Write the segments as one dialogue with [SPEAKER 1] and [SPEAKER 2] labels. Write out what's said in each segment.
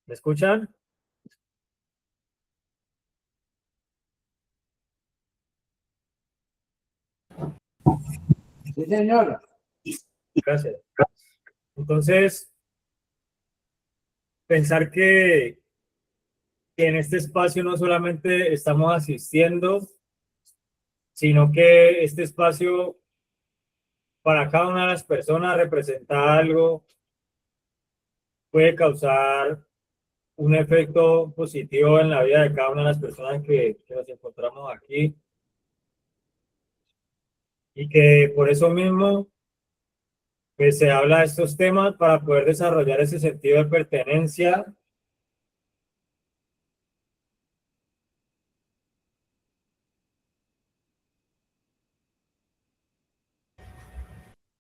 [SPEAKER 1] ¿Me escuchan?
[SPEAKER 2] Sí, señor.
[SPEAKER 1] Gracias. Entonces, pensar que en este espacio no solamente estamos asistiendo, sino que este espacio para cada una de las personas representa algo, puede causar un efecto positivo en la vida de cada una de las personas que nos encontramos aquí y que por eso mismo pues, se habla de estos temas para poder desarrollar ese sentido de pertenencia.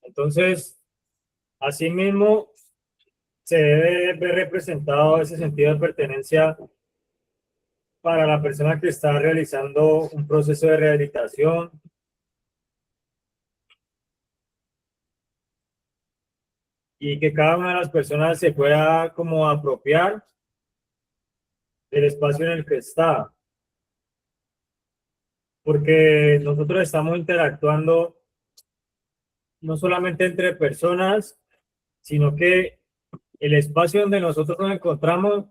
[SPEAKER 1] Entonces, asimismo, se debe ver representado ese sentido de pertenencia para la persona que está realizando un proceso de rehabilitación y que cada una de las personas se pueda como apropiar del espacio en el que está, porque nosotros estamos interactuando no solamente entre personas, sino que el espacio donde nosotros nos encontramos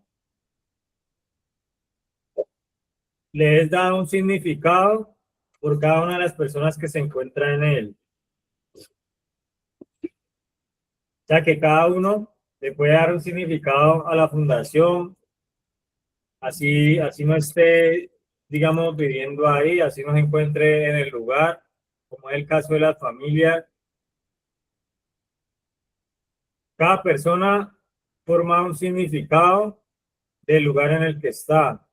[SPEAKER 1] le es dado un significado por cada una de las personas que se encuentran en él. O sea que cada uno le puede dar un significado a la fundación, así no esté, digamos, viviendo ahí, así no se encuentre en el lugar, como es el caso de las familias. Cada persona forma un significado del lugar en el que está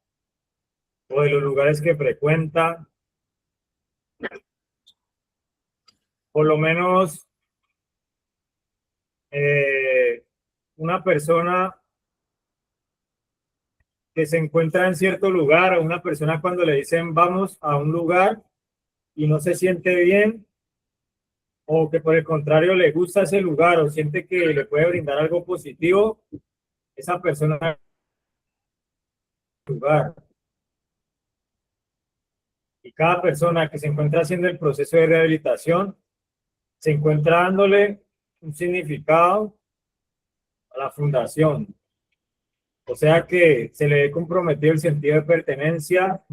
[SPEAKER 1] o de los lugares que frecuenta. Por lo menos eh, una persona que se encuentra en cierto lugar, o una persona cuando le dicen vamos a un lugar y no se siente bien, o que por el contrario le gusta ese lugar o siente que le puede brindar algo positivo, esa persona en el lugar. Y cada persona que se encuentra haciendo el proceso de rehabilitación se encuentra dándole un significado a la fundación. O sea que se le ve comprometido el sentido de pertenencia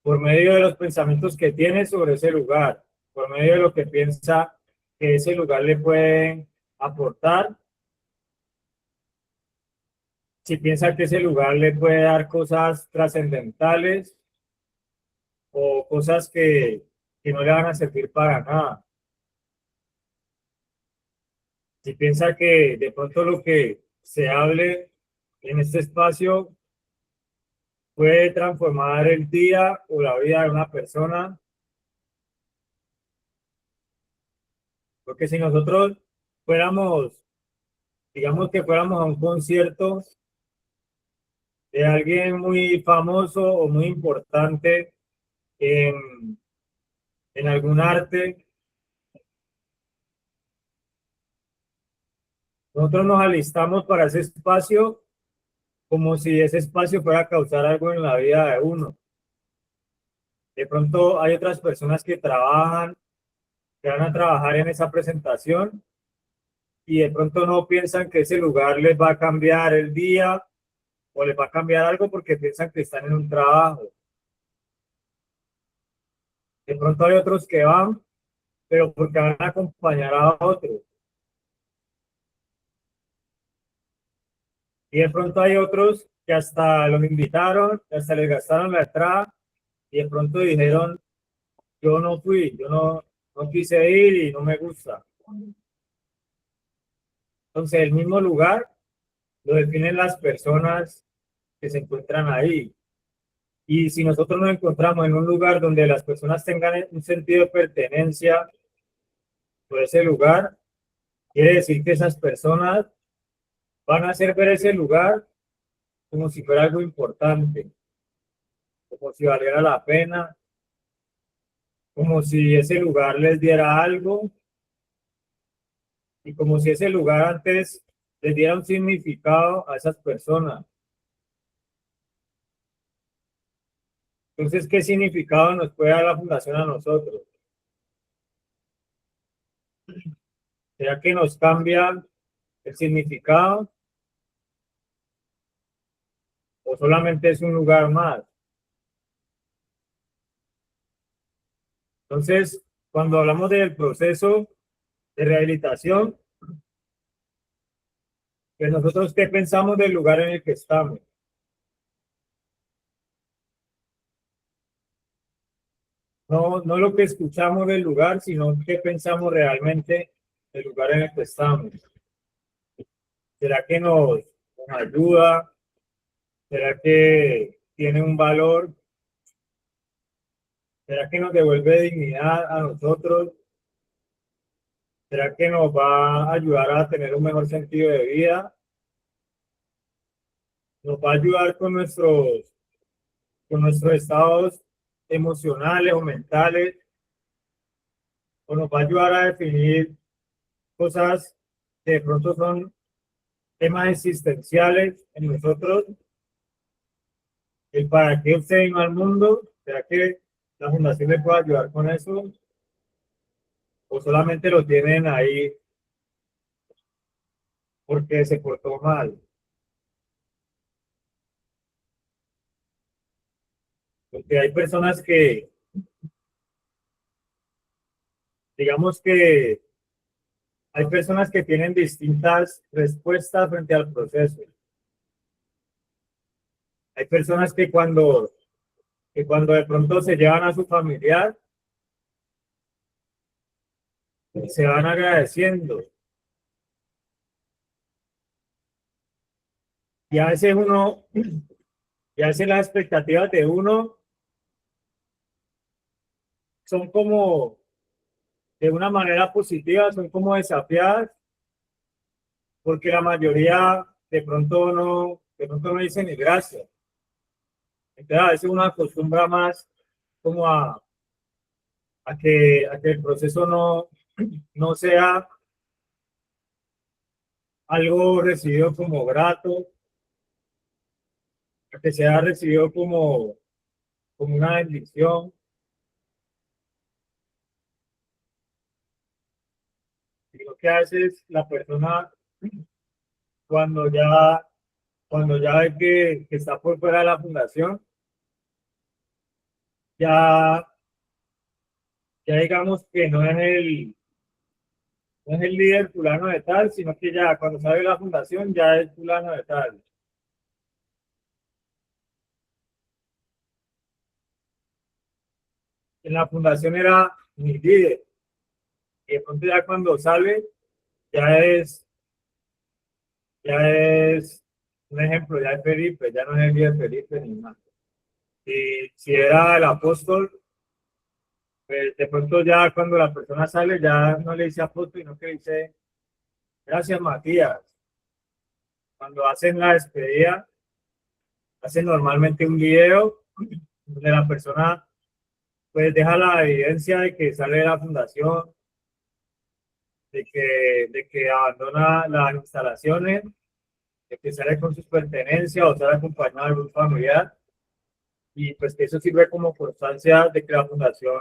[SPEAKER 1] por medio de los pensamientos que tiene sobre ese lugar, por medio de lo que piensa que ese lugar le puede aportar. Si piensa que ese lugar le puede dar cosas trascendentales o cosas que no le van a servir para nada. Si piensa que de pronto lo que se hable en este espacio puede transformar el día o la vida de una persona, porque si nosotros fuéramos, digamos que fuéramos a un concierto de alguien muy famoso o muy importante en, en algún arte, nosotros nos alistamos para ese espacio como si ese espacio fuera a causar algo en la vida de uno. De pronto hay otras personas que trabajan, que van a trabajar en esa presentación y de pronto no piensan que ese lugar les va a cambiar el día o les va a cambiar algo porque piensan que están en un trabajo. De pronto hay otros que van, pero porque van a acompañar a otros. Y de pronto hay otros que hasta los invitaron, hasta les gastaron la entrada y de pronto dijeron, yo no fui, no quise ir y no me gusta. Entonces el mismo lugar lo definen las personas que se encuentran ahí. Y si nosotros nos encontramos en un lugar donde las personas tengan un sentido de pertenencia por ese lugar, quiere decir que esas personas van a hacer ver ese lugar como si fuera algo importante, como si valiera la pena, como si ese lugar les diera algo y como si ese lugar antes les diera un significado a esas personas. Entonces, ¿qué significado nos puede dar la fundación a nosotros? ¿Será que nos cambia el significado o solamente es un lugar más? Entonces, cuando hablamos del proceso de rehabilitación, pues nosotros qué pensamos del lugar en el que estamos. No, no lo que escuchamos del lugar, sino qué pensamos realmente del lugar en el que estamos. ¿Será que nos ayuda? ¿Será que tiene un valor? ¿Será que nos devuelve dignidad a nosotros? ¿Será que nos va a ayudar a tener un mejor sentido de vida? ¿Nos va a ayudar con nuestros estados emocionales o mentales? ¿O nos va a ayudar a definir cosas que de pronto son temas existenciales en nosotros? ¿El para qué usted vino al mundo? ¿Será que la fundación le puede ayudar con eso? ¿O solamente lo tienen ahí porque se portó mal? Porque hay personas que, digamos que hay personas que tienen distintas respuestas frente al proceso. Hay personas que cuando de pronto se llevan a su familiar, se van agradeciendo. Y a veces y a veces las expectativas de uno son como, de una manera positiva, son como desafiadas, porque la mayoría de pronto no dice ni gracias. Entonces a veces uno acostumbra más como a que el proceso no sea algo recibido como grato, a que sea recibido como una bendición. Sino que a veces la persona cuando ya, cuando ya ve que está por fuera de la fundación, ya, ya digamos que no es el líder fulano de tal, sino que ya cuando sale de la fundación ya es fulano de tal. En la fundación era mi líder, y de pronto ya cuando sale, ya ya es un ejemplo, ya es Felipe, ya no es el líder Felipe ni más. Y si era el apóstol, pues de pronto ya cuando la persona sale, ya no le dice apóstol, sino que dice, gracias Matías. Cuando hacen la despedida, hacen normalmente un video donde la persona pues deja la evidencia de que sale de la fundación, de que abandona las instalaciones, de que sale con sus pertenencias o sale acompañado de algún familiar, y pues que eso sirve como constancia de que la fundación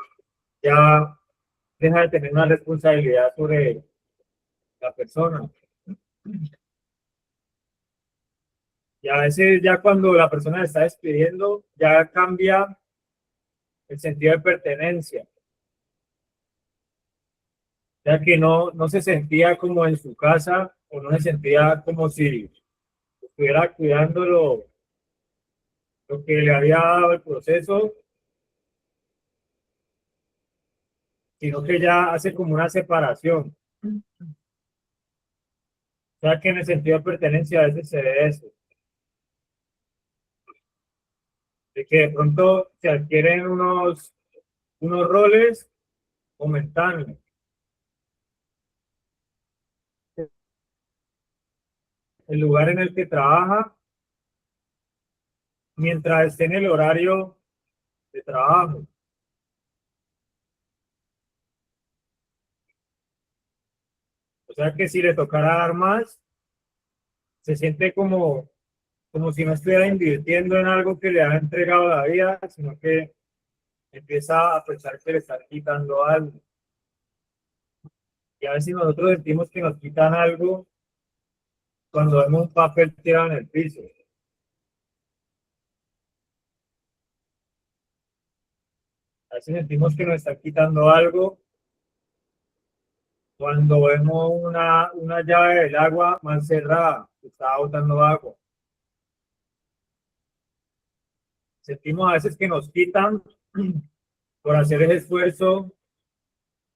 [SPEAKER 1] ya deja de tener una responsabilidad sobre la persona. Y a veces ya cuando la persona se está despidiendo, ya cambia el sentido de pertenencia, ya que no se sentía como en su casa o no se sentía como si estuviera cuidando lo que le había dado el proceso, sino que ya hace como una separación. O sea que en el sentido de pertenencia a veces se ve eso, de que de pronto se adquieren unos roles momentáneos. El lugar en el que trabaja, mientras esté en el horario de trabajo. O sea que si le tocara dar más, se siente como si no estuviera invirtiendo en algo que le ha entregado la vida, sino que empieza a pensar que le están quitando algo. Y a veces nosotros sentimos que nos quitan algo cuando vemos un papel tirado en el piso. A veces sentimos que nos están quitando algo cuando vemos una llave del agua mal cerrada, que está botando agua. Sentimos a veces que nos quitan por hacer ese esfuerzo,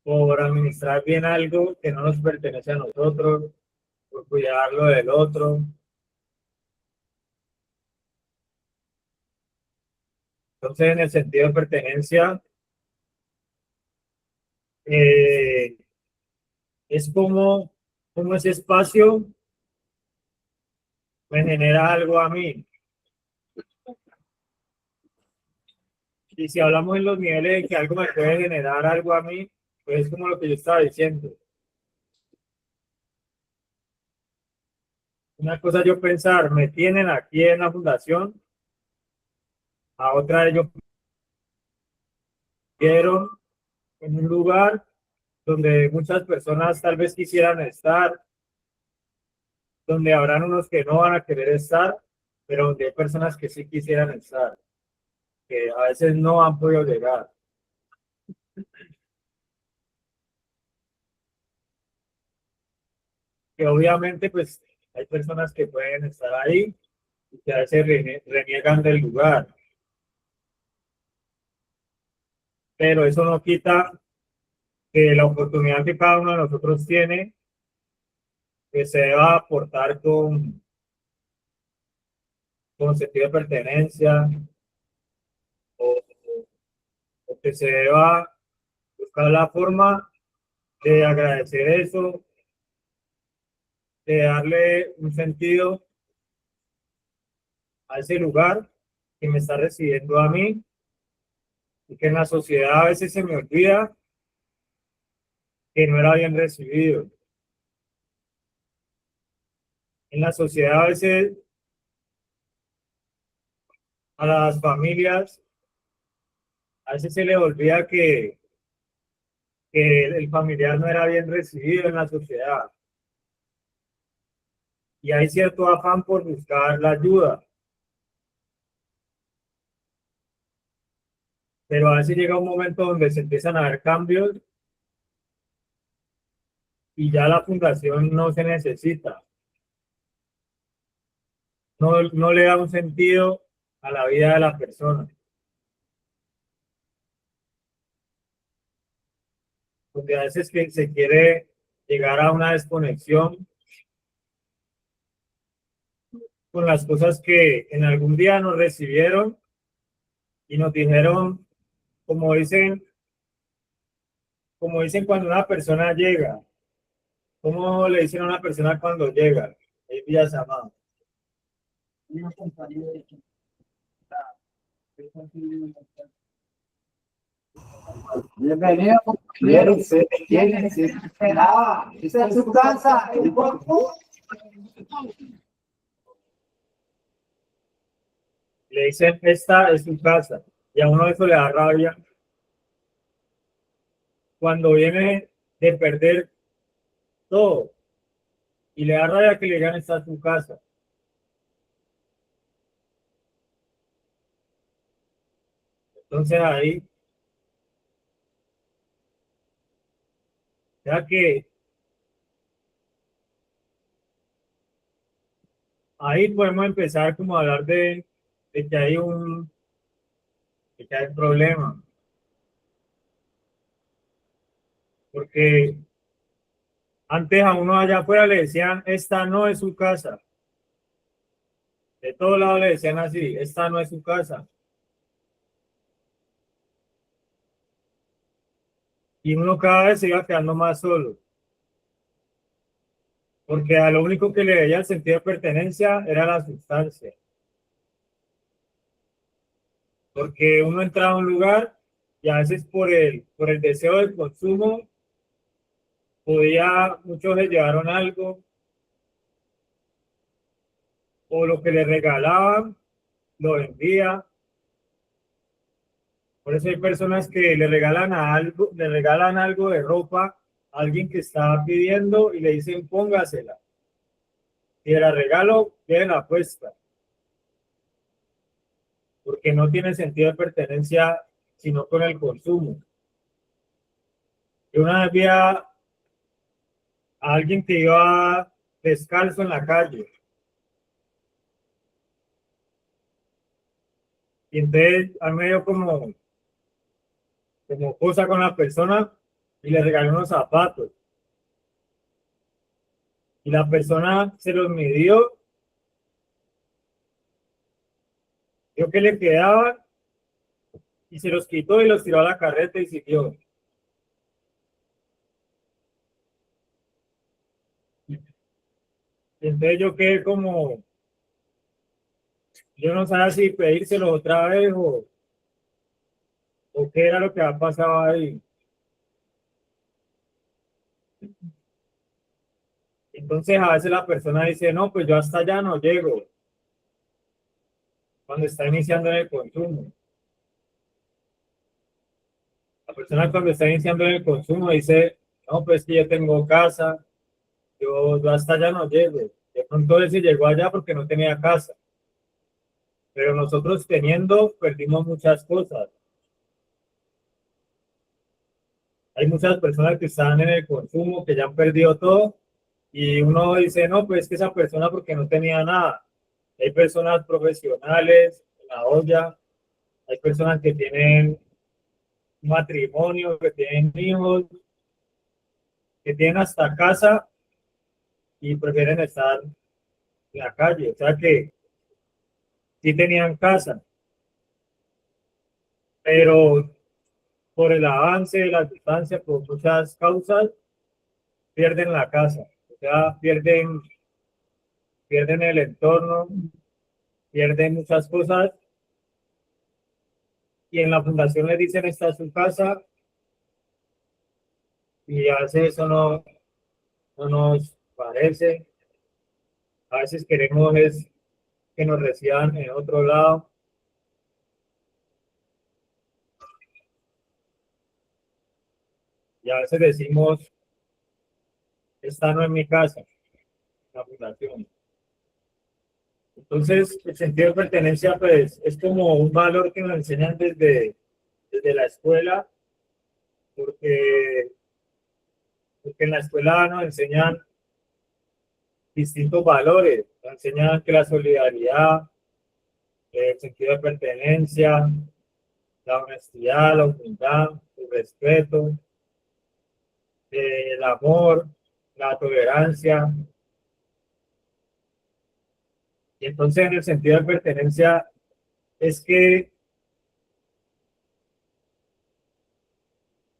[SPEAKER 1] por administrar bien algo que no nos pertenece a nosotros, por cuidarlo del otro. Entonces, en el sentido de pertenencia, eh, es como ese espacio me genera algo a mí. Y si hablamos en los niveles de que algo me puede generar algo a mí, pues es como lo que yo estaba diciendo. Una cosa yo pensar, me tienen aquí en la fundación, a otra ellos quiero en un lugar donde muchas personas tal vez quisieran estar, donde habrán unos que no van a querer estar, pero donde hay personas que sí quisieran estar, que a veces no han podido llegar. Que obviamente pues hay personas que pueden estar ahí y que a veces reniegan del lugar, pero eso no quita que la oportunidad que cada uno de nosotros tiene, que se deba aportar con sentido de pertenencia o, o que se deba buscar la forma de agradecer eso, de darle un sentido a ese lugar que me está recibiendo a mí y que en la sociedad a veces se me olvida que no era bien recibido. En la sociedad a veces a las familias a veces se les olvida que el familiar no era bien recibido en la sociedad y hay cierto afán por buscar la ayuda, pero a veces llega un momento donde se empiezan a ver cambios y ya la fundación no se necesita, no le da un sentido a la vida de la persona, porque a veces que se quiere llegar a una desconexión con las cosas que en algún día nos recibieron y nos dijeron, como dicen, como dicen cuando una persona llega, ¿cómo le dicen a una persona cuando llega? El día llamado.
[SPEAKER 2] Bienvenido, compañero. Se tiene, se esperaba. Esta es su casa.
[SPEAKER 1] Le dicen, esta es su casa. Y a uno eso le da rabia cuando viene de perder todo. Y le da rabia que le digan, esta es su casa. Entonces ahí, ya que ahí podemos empezar como a hablar de que hay de que hay problema. Porque antes a uno allá afuera le decían, esta no es su casa. De todos lados le decían así, esta no es su casa. Y uno cada vez se iba quedando más solo. Porque a lo único que le veía el sentido de pertenencia era la sustancia. Porque uno entraba a un lugar y a veces por el deseo del consumo, muchos le llevaron algo o lo que le regalaban, lo envía. Por eso hay personas que le regalan algo de ropa a alguien que está pidiendo y le dicen póngasela. Si la regalo, la puesta, porque no tiene sentido de pertenencia sino con el consumo. Yo una vez vi a alguien que iba descalzo en la calle y entonces al medio como cosa con la persona y le regaló unos zapatos y la persona se los midió, vio que le quedaban y se los quitó y los tiró a la carreta y siguió. Y entonces yo quedé como, yo no sabía si pedírselo otra vez o qué era lo que ha pasado ahí. Entonces a veces la persona dice, no, pues yo hasta allá no llego, cuando está iniciando en el consumo. La persona cuando está iniciando en el consumo dice, no, pues que yo tengo casa, yo hasta allá no llego. De pronto él sí llegó allá porque no tenía casa. Pero nosotros teniendo, perdimos muchas cosas. Hay muchas personas que están en el consumo, que ya han perdido todo, y uno dice, no, pues que esa persona porque no tenía nada. Hay personas profesionales, en la olla, hay personas que tienen matrimonio, que tienen hijos, que tienen hasta casa y prefieren estar en la calle. O sea que sí tenían casa, pero por el avance de la distancia, por muchas causas, pierden la casa. O sea, pierden el entorno, pierden muchas cosas y en la fundación les dicen esta es su casa y a veces eso no nos parece. A veces queremos es que nos reciban en otro lado. Y a veces decimos, esta no es mi casa, la fundación. Entonces, el sentido de pertenencia, pues, es como un valor que nos enseñan desde la escuela, porque, porque en la escuela nos enseñan distintos valores, nos enseñan que la solidaridad, el sentido de pertenencia, la honestidad, la humildad, el respeto, el amor, la tolerancia. Y entonces en el sentido de pertenencia es que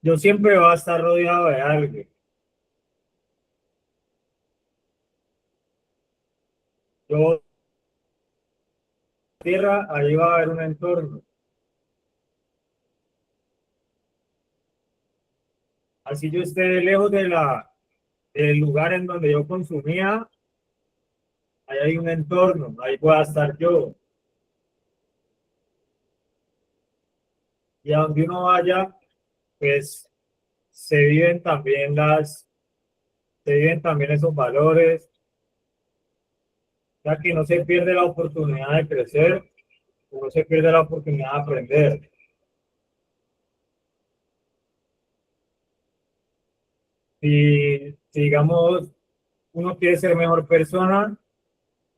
[SPEAKER 1] yo siempre voy a estar rodeado de alguien. Yo, tierra, ahí va a haber un entorno. Así yo esté lejos del lugar en donde yo consumía, ahí hay un entorno, ahí voy a estar yo. Y a donde uno vaya, pues se viven también se viven también esos valores, ya que no se pierde la oportunidad de crecer, no se pierde la oportunidad de aprender. Si digamos, uno quiere ser mejor persona,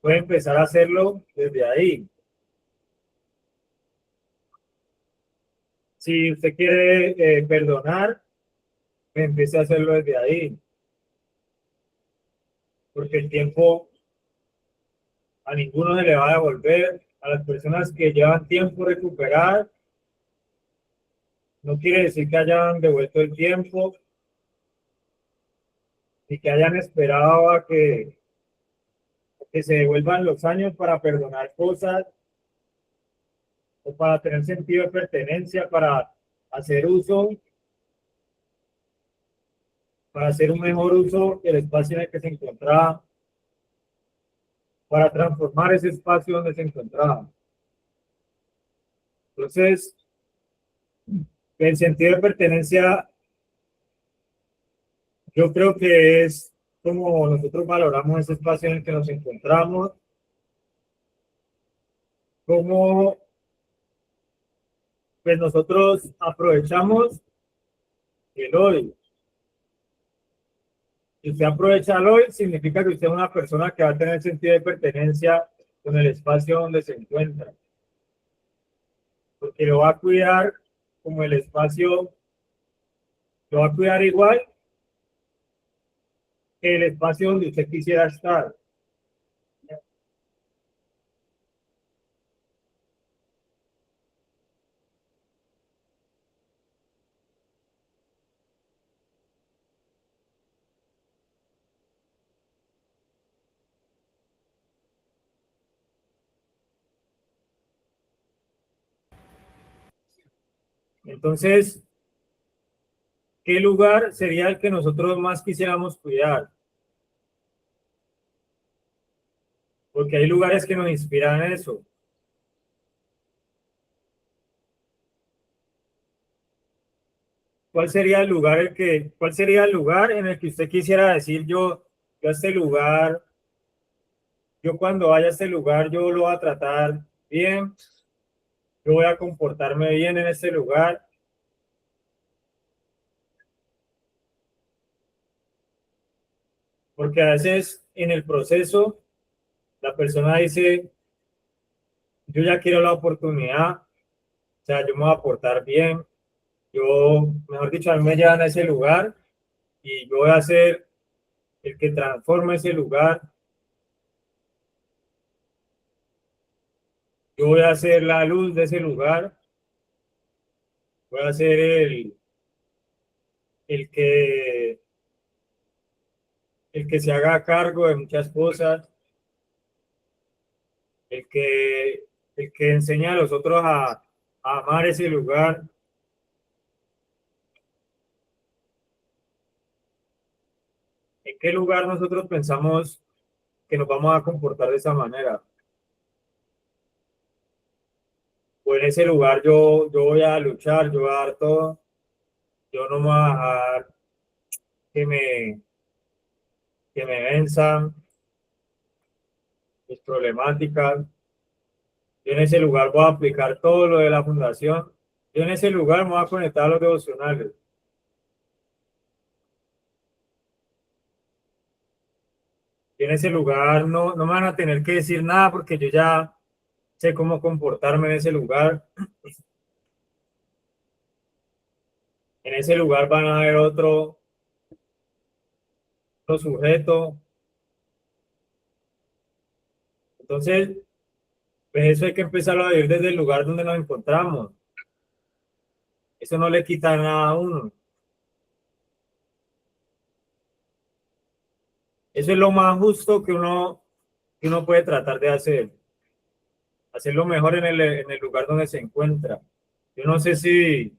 [SPEAKER 1] puede empezar a hacerlo desde ahí. Si usted quiere perdonar, empiece a hacerlo desde ahí, porque el tiempo a ninguno se le va a devolver. A las personas que llevan tiempo recuperar, no quiere decir que hayan devuelto el tiempo y que hayan esperado que se devuelvan los años para perdonar cosas o para tener sentido de pertenencia, hacer uso, para hacer un mejor uso del espacio en el que se encontraba para transformar ese espacio donde se encontraba. Entonces, el sentido de pertenencia, yo creo que es como nosotros valoramos ese espacio en el que nos encontramos, como pues nosotros aprovechamos el hoy. Si usted aprovecha el hoy, significa que usted es una persona que va a tener sentido de pertenencia con el espacio donde se encuentra, porque lo va a cuidar como el espacio, lo va a cuidar igual que el espacio donde usted quisiera estar. Entonces, ¿qué lugar sería el que nosotros más quisiéramos cuidar? Porque hay lugares que nos inspiran eso. ¿Cuál sería el lugar en el que usted quisiera decir yo a este lugar, yo cuando vaya a este lugar, yo lo voy a tratar bien, yo voy a comportarme bien en este lugar? Porque a veces en el proceso la persona dice, yo ya quiero la oportunidad, o sea, yo me voy a portar bien, yo, mejor dicho, a mí me llevan a ese lugar y yo voy a ser el que transforme ese lugar, yo voy a ser la luz de ese lugar, voy a ser el que, el que se haga cargo de muchas cosas, el que, el que enseña a los otros a amar ese lugar. ¿En qué lugar nosotros pensamos que nos vamos a comportar de esa manera? O en ese lugar yo voy a luchar, yo voy a dar todo, yo no me voy a dejar que que me venzan mis problemáticas. Yo en ese lugar voy a aplicar todo lo de la fundación. Yo en ese lugar me voy a conectar a los devocionales. Yo en ese lugar no me van a tener que decir nada porque yo ya sé cómo comportarme en ese lugar. En ese lugar van a haber otro sujeto. Entonces, pues eso hay que empezarlo a vivir desde el lugar donde nos encontramos. Eso no le quita nada a uno. Eso es lo más justo que uno puede tratar de hacer. Hacerlo mejor en el lugar donde se encuentra. Yo no sé si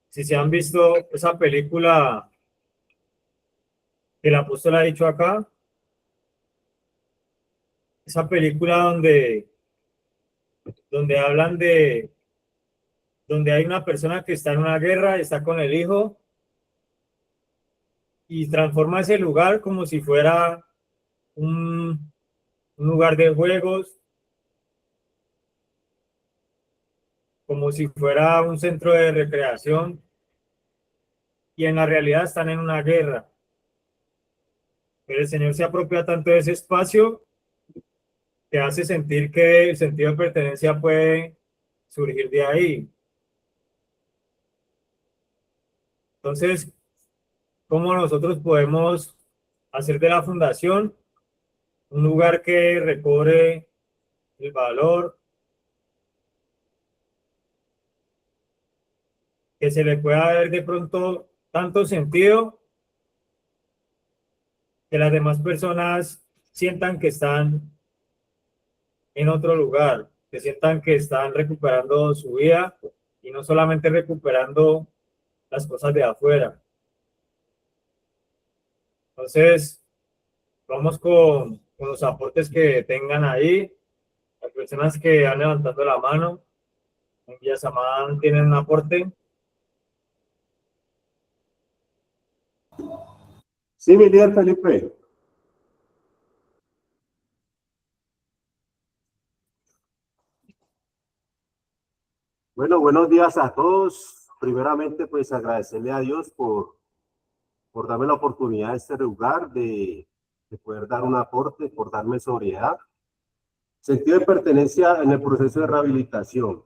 [SPEAKER 1] se han visto esa película que el apóstol ha dicho acá, esa película donde hablan donde hay una persona que está en una guerra, está con el hijo y transforma ese lugar como si fuera un lugar de juegos, como si fuera un centro de recreación y en la realidad están en una guerra. Pero el Señor se apropia tanto de ese espacio que hace sentir que el sentido de pertenencia puede surgir de ahí. Entonces, ¿cómo nosotros podemos hacer de la fundación un lugar que recobre el valor, que se le pueda ver de pronto tanto sentido que las demás personas sientan que están en otro lugar, que sientan que están recuperando su vida y no solamente recuperando las cosas de afuera? Entonces, vamos con con los aportes que tengan ahí. Las personas que han levantado la mano en Villa Samán tienen un aporte.
[SPEAKER 3] Sí, mi líder Felipe. Bueno, buenos días a todos. Primeramente, pues agradecerle a Dios por darme la oportunidad de este lugar, de poder dar un aporte, por darme sobriedad. Sentido de pertenencia en el proceso de rehabilitación.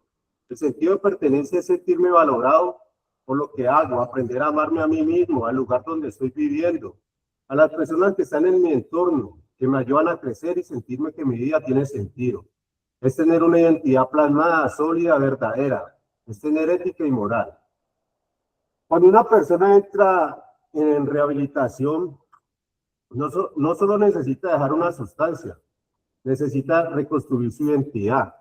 [SPEAKER 3] El sentido de pertenencia es sentirme valorado por lo que hago, aprender a amarme a mí mismo, al lugar donde estoy viviendo, a las personas que están en mi entorno, que me ayudan a crecer y sentirme que mi vida tiene sentido. Es tener una identidad plasmada, sólida, verdadera. Es tener ética y moral. Cuando una persona entra en rehabilitación, no solo necesita dejar una sustancia, necesita reconstruir su identidad.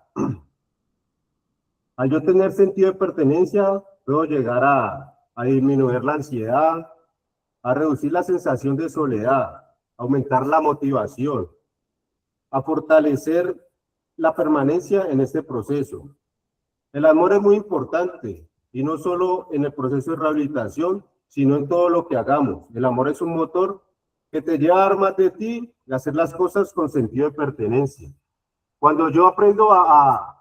[SPEAKER 3] Al yo tener sentido de pertenencia, puedo llegar a disminuir la ansiedad, a reducir la sensación de soledad, aumentar la motivación, a fortalecer la permanencia en este proceso. El amor es muy importante, y no solo en el proceso de rehabilitación, sino en todo lo que hagamos. El amor es un motor que te lleva a dar más de ti y a hacer las cosas con sentido de pertenencia. Cuando yo aprendo a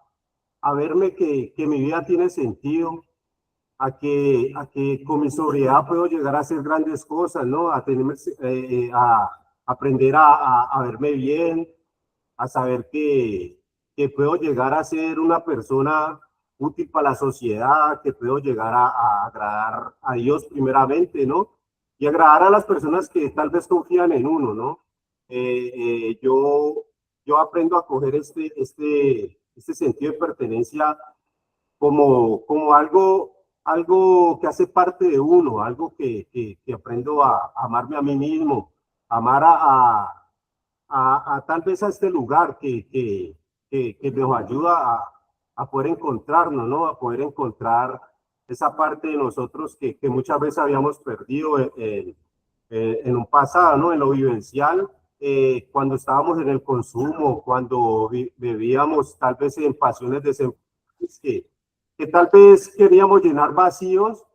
[SPEAKER 3] verme que mi vida tiene sentido, a que con mi sobriedad puedo llegar a hacer grandes cosas, ¿no? A aprender a verme bien, a saber que puedo llegar a ser una persona útil para la sociedad, que puedo llegar a agradar a Dios primeramente, ¿no? Y agradar a las personas que tal vez confían en uno, ¿no? Yo aprendo a coger este sentido de pertenencia como algo que hace parte de uno, algo que aprendo a amarme a mí mismo, amar a tal vez a este lugar que nos ayuda a poder encontrarnos, ¿no? A poder encontrar esa parte de nosotros que muchas veces habíamos perdido en un pasado, ¿no? En lo vivencial, cuando estábamos en el consumo, cuando bebíamos tal vez en pasiones desenfrenadas, que tal vez queríamos llenar vacíos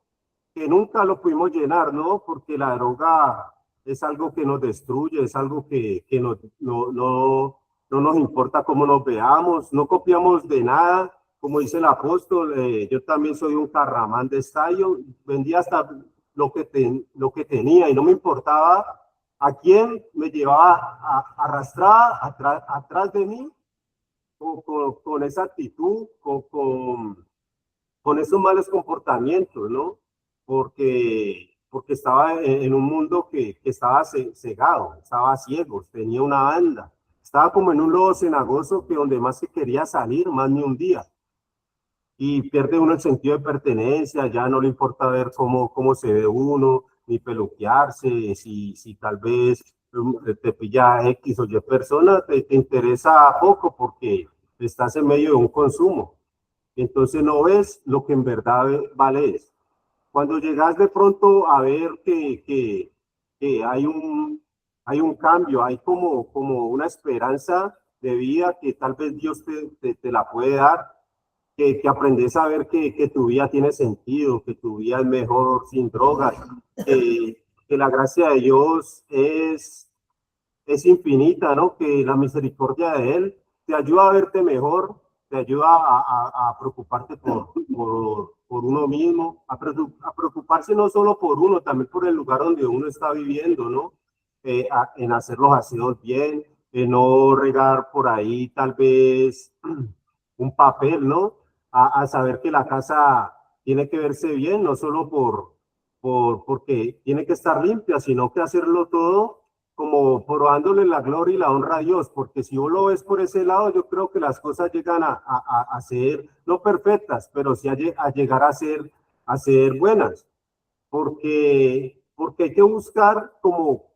[SPEAKER 3] que nunca lo pudimos llenar, ¿no? Porque la droga es algo que nos destruye, es algo que no nos importa cómo nos veamos, no copiamos de nada. Como dice el apóstol, yo también soy un carramán de estallo, vendía hasta lo que tenía y no me importaba a quién me llevaba arrastrada atrás de mí con esa actitud, con esos malos comportamientos, ¿no? Porque estaba en un mundo que estaba cegado, estaba ciego, tenía una banda, estaba como en un lodo cenagoso que donde más se quería salir, más ni un día. Y pierde uno el sentido de pertenencia, ya no le importa ver cómo se ve uno, ni peluquearse, si tal vez te pilla X o Y persona, te interesa poco porque estás en medio de un consumo. Entonces no ves lo que en verdad vale. Cuando llegas de pronto a ver que hay un cambio, hay como una esperanza de vida que tal vez Dios te la puede dar, que aprendes a ver que tu vida tiene sentido, que tu vida es mejor sin drogas, que la gracia de Dios es infinita, ¿no? Que la misericordia de Él te ayuda a verte mejor, te ayuda a preocuparte por uno mismo, a preocuparse no solo por uno, también por el lugar donde uno está viviendo, ¿no? En hacer los aseos bien, en no regar por ahí tal vez un papel, ¿no? A saber que la casa tiene que verse bien, no solo porque tiene que estar limpia, sino que hacerlo todo como probándole la gloria y la honra a Dios, porque si vos lo ves por ese lado, yo creo que las cosas llegan a ser, no perfectas, pero sí a llegar a ser buenas, porque hay que buscar como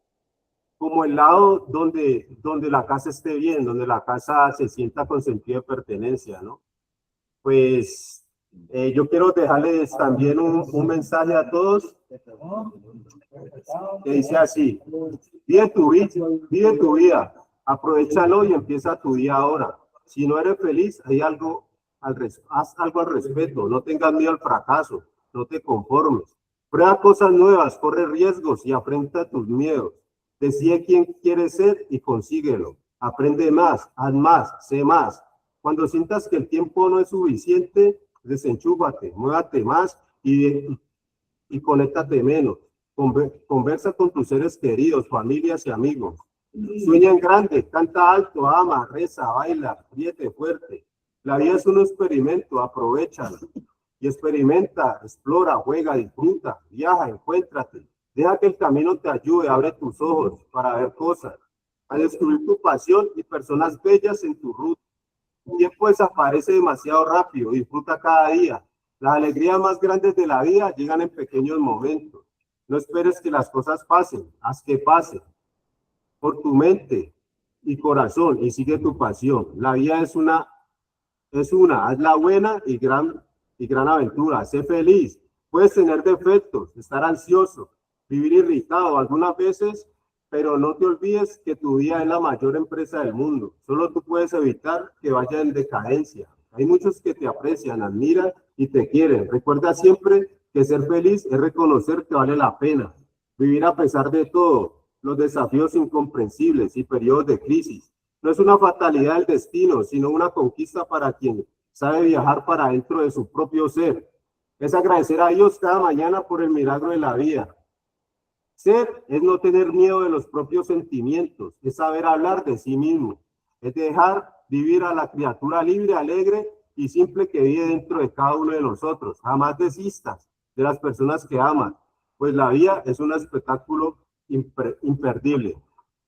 [SPEAKER 3] el lado donde la casa esté bien, donde la casa se sienta con sentido de pertenencia, ¿no? Pues yo quiero dejarles también un mensaje a todos que dice así: vive tu vida, Aprovéchalo y empieza tu día ahora. Si no eres feliz, haz algo al respecto. No tengas miedo al fracaso, no te conformes. Prueba cosas nuevas, corre riesgos y afronta tus miedos. Decide quién quieres ser y consíguelo. Aprende más, haz más, sé más. Cuando sientas que el tiempo no es suficiente, desenchúfate, muévate más y conéctate menos. Conversa con tus seres queridos, familias y amigos. Sueña en grande, canta alto, ama, reza, baila, ríete fuerte. La vida es un experimento, aprovechala. Y experimenta, explora, juega, disfruta, viaja, encuéntrate. Deja que el camino te ayude, abre tus ojos para ver cosas, a descubrir tu pasión y personas bellas en tu ruta. El tiempo desaparece demasiado rápido, disfruta cada día. Las alegrías más grandes de la vida llegan en pequeños momentos. No esperes que las cosas pasen, haz que pasen por tu mente y corazón y sigue tu pasión. La vida hazla buena y gran aventura. Sé feliz. Puedes tener defectos, estar ansioso, vivir irritado algunas veces, pero no te olvides que tu vida es la mayor empresa del mundo. Solo tú puedes evitar que vaya en decadencia. Hay muchos que te aprecian, admiran y te quieren. Recuerda siempre que ser feliz es reconocer que vale la pena. Vivir a pesar de todo, los desafíos incomprensibles y periodos de crisis. No es una fatalidad del destino, sino una conquista para quien sabe viajar para dentro de su propio ser. Es agradecer a Dios cada mañana por el milagro de la vida. Ser es no tener miedo de los propios sentimientos, es saber hablar de sí mismo, es dejar vivir a la criatura libre, alegre y simple que vive dentro de cada uno de nosotros. Jamás desistas de las personas que aman, pues la vida es un espectáculo imperdible.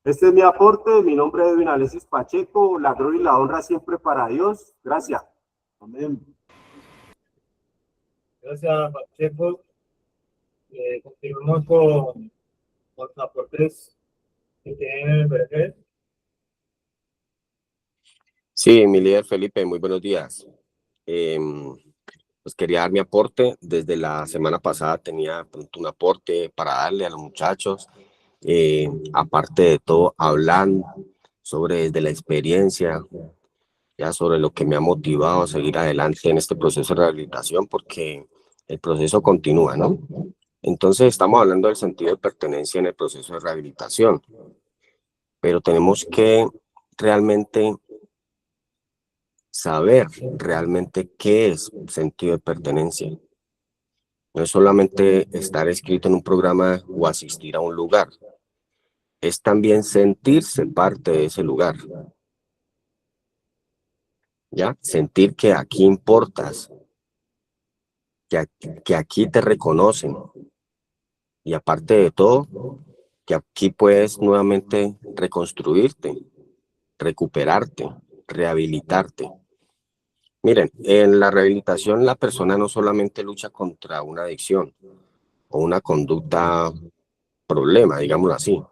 [SPEAKER 3] Este es mi aporte. Mi nombre es Edwin Alexis Pacheco. La gloria y la honra siempre para Dios. Gracias. Amén.
[SPEAKER 1] Gracias, Pacheco. Continuamos con los aportes que tienen el Vergel.
[SPEAKER 4] Sí, mi líder Felipe, muy buenos días. Pues quería dar mi aporte. Desde la semana pasada tenía pronto un aporte para darle a los muchachos. Aparte de todo, hablando sobre desde la experiencia, ya sobre lo que me ha motivado a seguir adelante en este proceso de rehabilitación, porque el proceso continúa, ¿no? Entonces estamos hablando del sentido de pertenencia en el proceso de rehabilitación, pero tenemos que realmente saber realmente qué es sentido de pertenencia. No es solamente estar escrito en un programa o asistir a un lugar, es también sentirse parte de ese lugar. ¿Ya? Sentir que aquí importas, que aquí te reconocen y aparte de todo, que aquí puedes nuevamente reconstruirte, recuperarte, rehabilitarte. Miren, en la rehabilitación la persona no solamente lucha contra una adicción o una conducta problema, digámoslo así,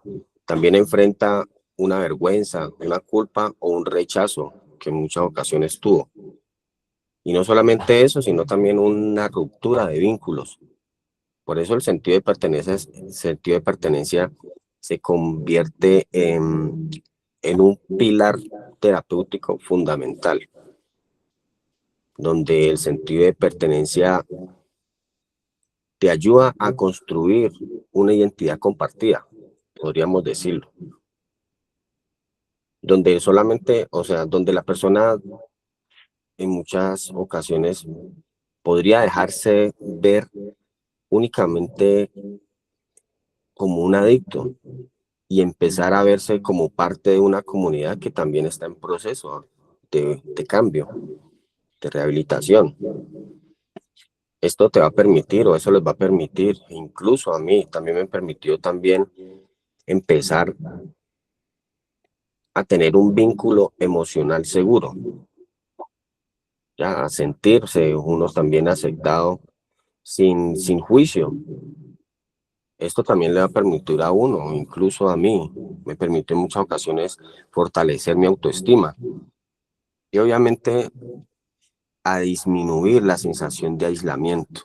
[SPEAKER 4] también enfrenta una vergüenza, una culpa o un rechazo que en muchas ocasiones tuvo. Y no solamente eso, sino también una ruptura de vínculos. Por eso el sentido de pertenencia se convierte en un pilar terapéutico fundamental, donde el sentido de pertenencia te ayuda a construir una identidad compartida, podríamos decirlo. Donde solamente, o sea, donde la persona en muchas ocasiones podría dejarse ver únicamente como un adicto y empezar a verse como parte de una comunidad que también está en proceso de cambio, de rehabilitación. Esto te va a permitir, o eso les va a permitir, incluso a mí también me permitió también empezar a tener un vínculo emocional seguro, ya a sentirse uno también aceptado sin juicio. Esto también le va a permitir a uno, incluso a mí, me permitió en muchas ocasiones fortalecer mi autoestima y obviamente a disminuir la sensación de aislamiento,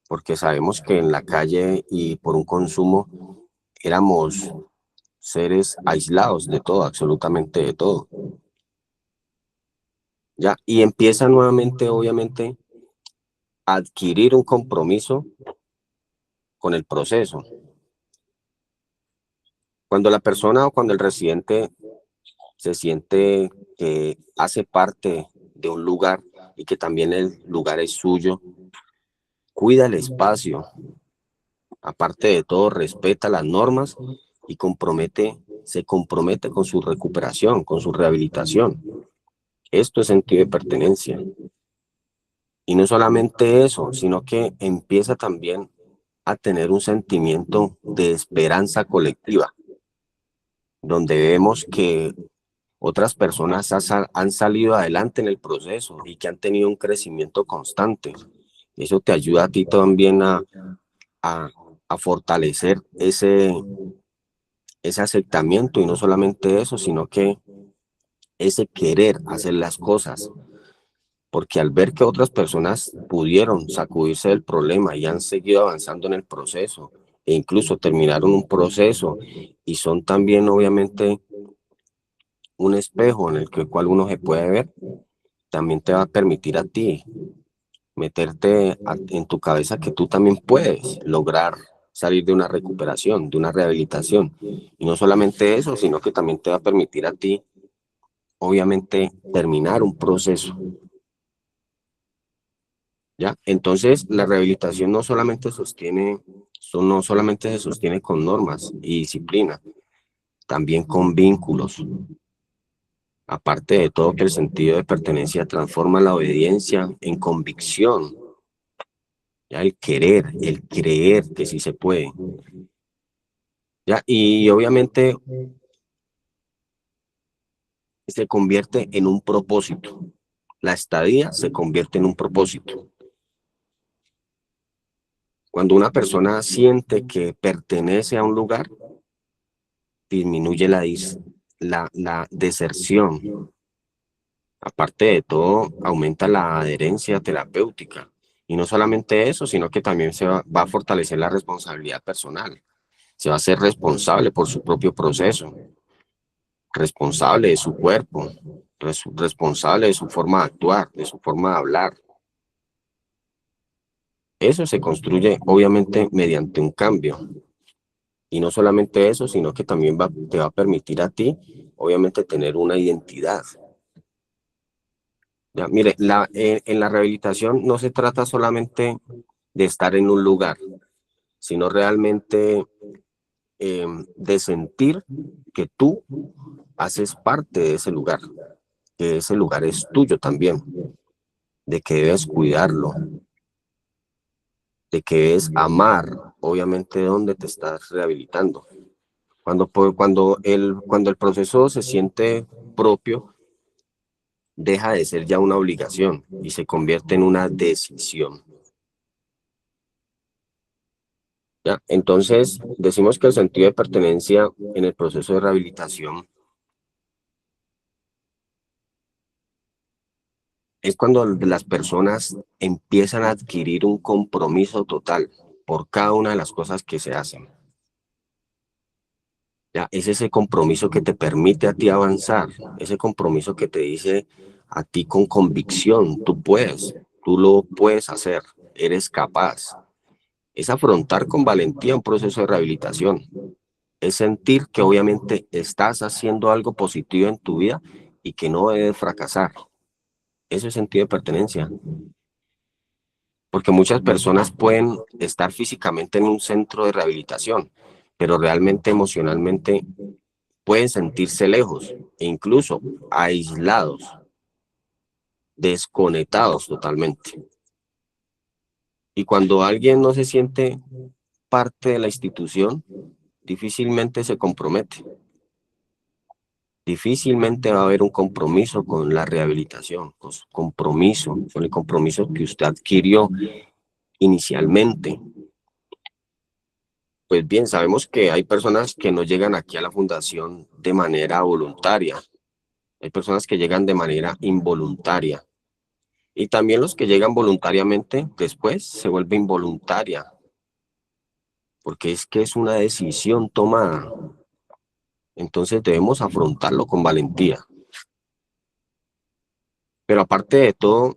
[SPEAKER 4] porque sabemos que en la calle y por un consumo éramos seres aislados de todo, absolutamente de todo. ¿Ya? Y empieza nuevamente, obviamente, a adquirir un compromiso con el proceso. Cuando la persona o cuando el residente se siente que hace parte de un lugar y que también el lugar es suyo, cuida el espacio, aparte de todo, respeta las normas y se compromete con su recuperación, con su rehabilitación. Esto es sentido de pertenencia. Y no solamente eso, sino que empieza también a tener un sentimiento de esperanza colectiva, donde vemos que otras personas han salido adelante en el proceso y que han tenido un crecimiento constante. Eso te ayuda a ti también a, a fortalecer ese aceptamiento, y no solamente eso, sino que ese querer hacer las cosas, porque al ver que otras personas pudieron sacudirse del problema y han seguido avanzando en el proceso e incluso terminaron un proceso y son también obviamente un espejo en el cual uno se puede ver, también te va a permitir a ti meterte en tu cabeza que tú también puedes lograr salir de una recuperación, de una rehabilitación. Y no solamente eso, sino que también te va a permitir a ti, obviamente, terminar un proceso. ¿Ya? Entonces, la rehabilitación no solamente se sostiene con normas y disciplina, también con vínculos. Aparte de todo, que el sentido de pertenencia transforma la obediencia en convicción, ya el querer, el creer que sí se puede. ¿Ya? Y obviamente se convierte en un propósito. La estadía se convierte en un propósito. Cuando una persona siente que pertenece a un lugar, disminuye la deserción. Aparte de todo, aumenta la adherencia terapéutica. Y no solamente eso, sino que también va a fortalecer la responsabilidad personal. Se va a ser responsable por su propio proceso, responsable de su cuerpo, responsable de su forma de actuar, de su forma de hablar. Eso se construye obviamente mediante un cambio. Y no solamente eso, sino que también te va a permitir a ti, obviamente, tener una identidad. Ya, mire, en la rehabilitación no se trata solamente de estar en un lugar, sino realmente de sentir que tú haces parte de ese lugar, que ese lugar es tuyo también, de que debes cuidarlo, de que debes amar, obviamente, donde te estás rehabilitando. Cuando el proceso se siente propio, deja de ser ya una obligación y se convierte en una decisión. ¿Ya? Entonces, decimos que el sentido de pertenencia en el proceso de rehabilitación es cuando las personas empiezan a adquirir un compromiso total por cada una de las cosas que se hacen. ¿Ya? Es ese compromiso que te permite a ti avanzar, ese compromiso que te dice a ti con convicción, tú lo puedes hacer, eres capaz. Es afrontar con valentía un proceso de rehabilitación. Es sentir que obviamente estás haciendo algo positivo en tu vida y que no debes fracasar. Eso es sentido de pertenencia. Porque muchas personas pueden estar físicamente en un centro de rehabilitación, pero realmente emocionalmente pueden sentirse lejos e incluso aislados, desconectados totalmente. Y cuando alguien no se siente parte de la institución, difícilmente se compromete. Difícilmente va a haber un compromiso con la rehabilitación, con el compromiso que usted adquirió inicialmente. Pues bien, sabemos que hay personas que no llegan aquí a la fundación de manera voluntaria. Hay personas que llegan de manera involuntaria. Y también los que llegan voluntariamente después se vuelve involuntaria, porque es que es una decisión tomada. Entonces debemos afrontarlo con valentía. Pero aparte de todo,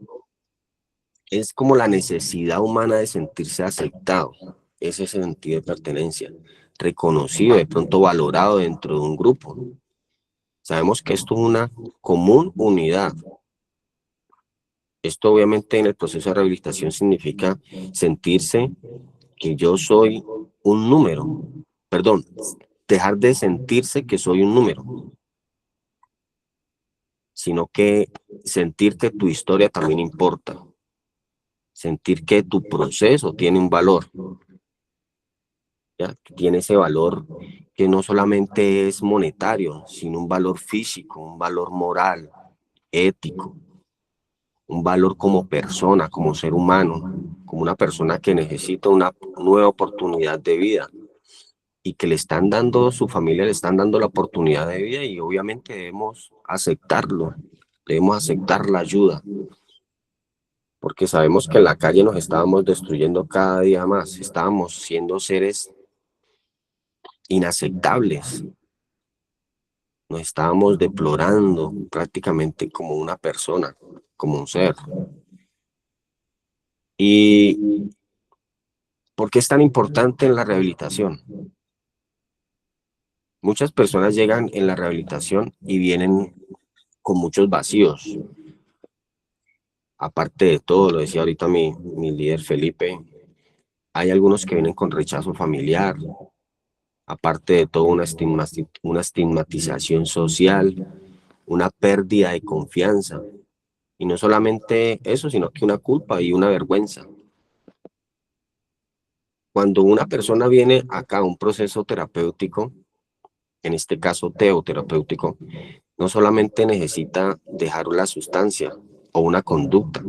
[SPEAKER 4] es como la necesidad humana de sentirse aceptado, es ese sentido de pertenencia, reconocido, de pronto valorado dentro de un grupo. Sabemos que esto es una común unidad. Esto obviamente en el proceso de rehabilitación significa sentirse que yo soy un número, perdón, dejar de sentirse que soy un número, sino que sentir que tu historia también importa, sentir que tu proceso tiene un valor, ¿ya? Tiene ese valor que no solamente es monetario, sino un valor físico, un valor moral, ético, un valor como persona, como ser humano, como una persona que necesita una nueva oportunidad de vida y que le están dando, su familia le están dando la oportunidad de vida y obviamente debemos aceptarlo, debemos aceptar la ayuda, porque sabemos que en la calle nos estábamos destruyendo cada día más, estábamos siendo seres inaceptables, nos estábamos deplorando prácticamente como una persona, como un ser. ¿Y por qué es tan importante en la rehabilitación? Muchas personas llegan en la rehabilitación y vienen con muchos vacíos. Aparte de todo, lo decía ahorita mi líder Felipe, hay algunos que vienen con rechazo familiar, aparte de todo una estigmatización social, una pérdida de confianza. Y no solamente eso, sino que una culpa y una vergüenza. Cuando una persona viene acá a un proceso terapéutico, en este caso teoterapéutico, no solamente necesita dejar la sustancia o una conducta,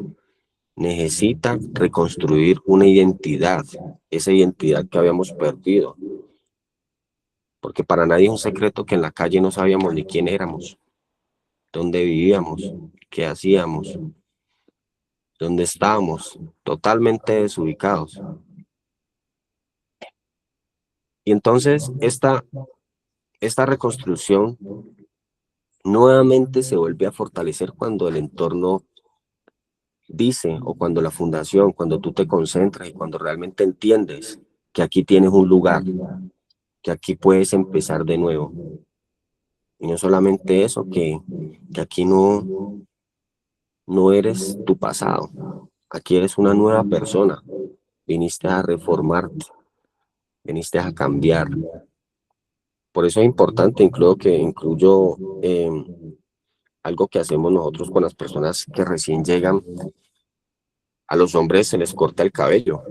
[SPEAKER 4] necesita reconstruir una identidad, esa identidad que habíamos perdido. Porque para nadie es un secreto que en la calle no sabíamos ni quién éramos, dónde vivíamos, qué hacíamos, dónde estábamos, totalmente desubicados. Y entonces esta reconstrucción nuevamente se vuelve a fortalecer cuando el entorno dice, o cuando la fundación, cuando tú te concentras y cuando realmente entiendes que aquí tienes un lugar, que aquí puedes empezar de nuevo. Y no solamente eso, que aquí no eres tu pasado, aquí eres una nueva persona, viniste a reformarte, viniste a cambiar. Por eso es importante, incluyo algo que hacemos nosotros con las personas que recién llegan. A los hombres se les corta el cabello,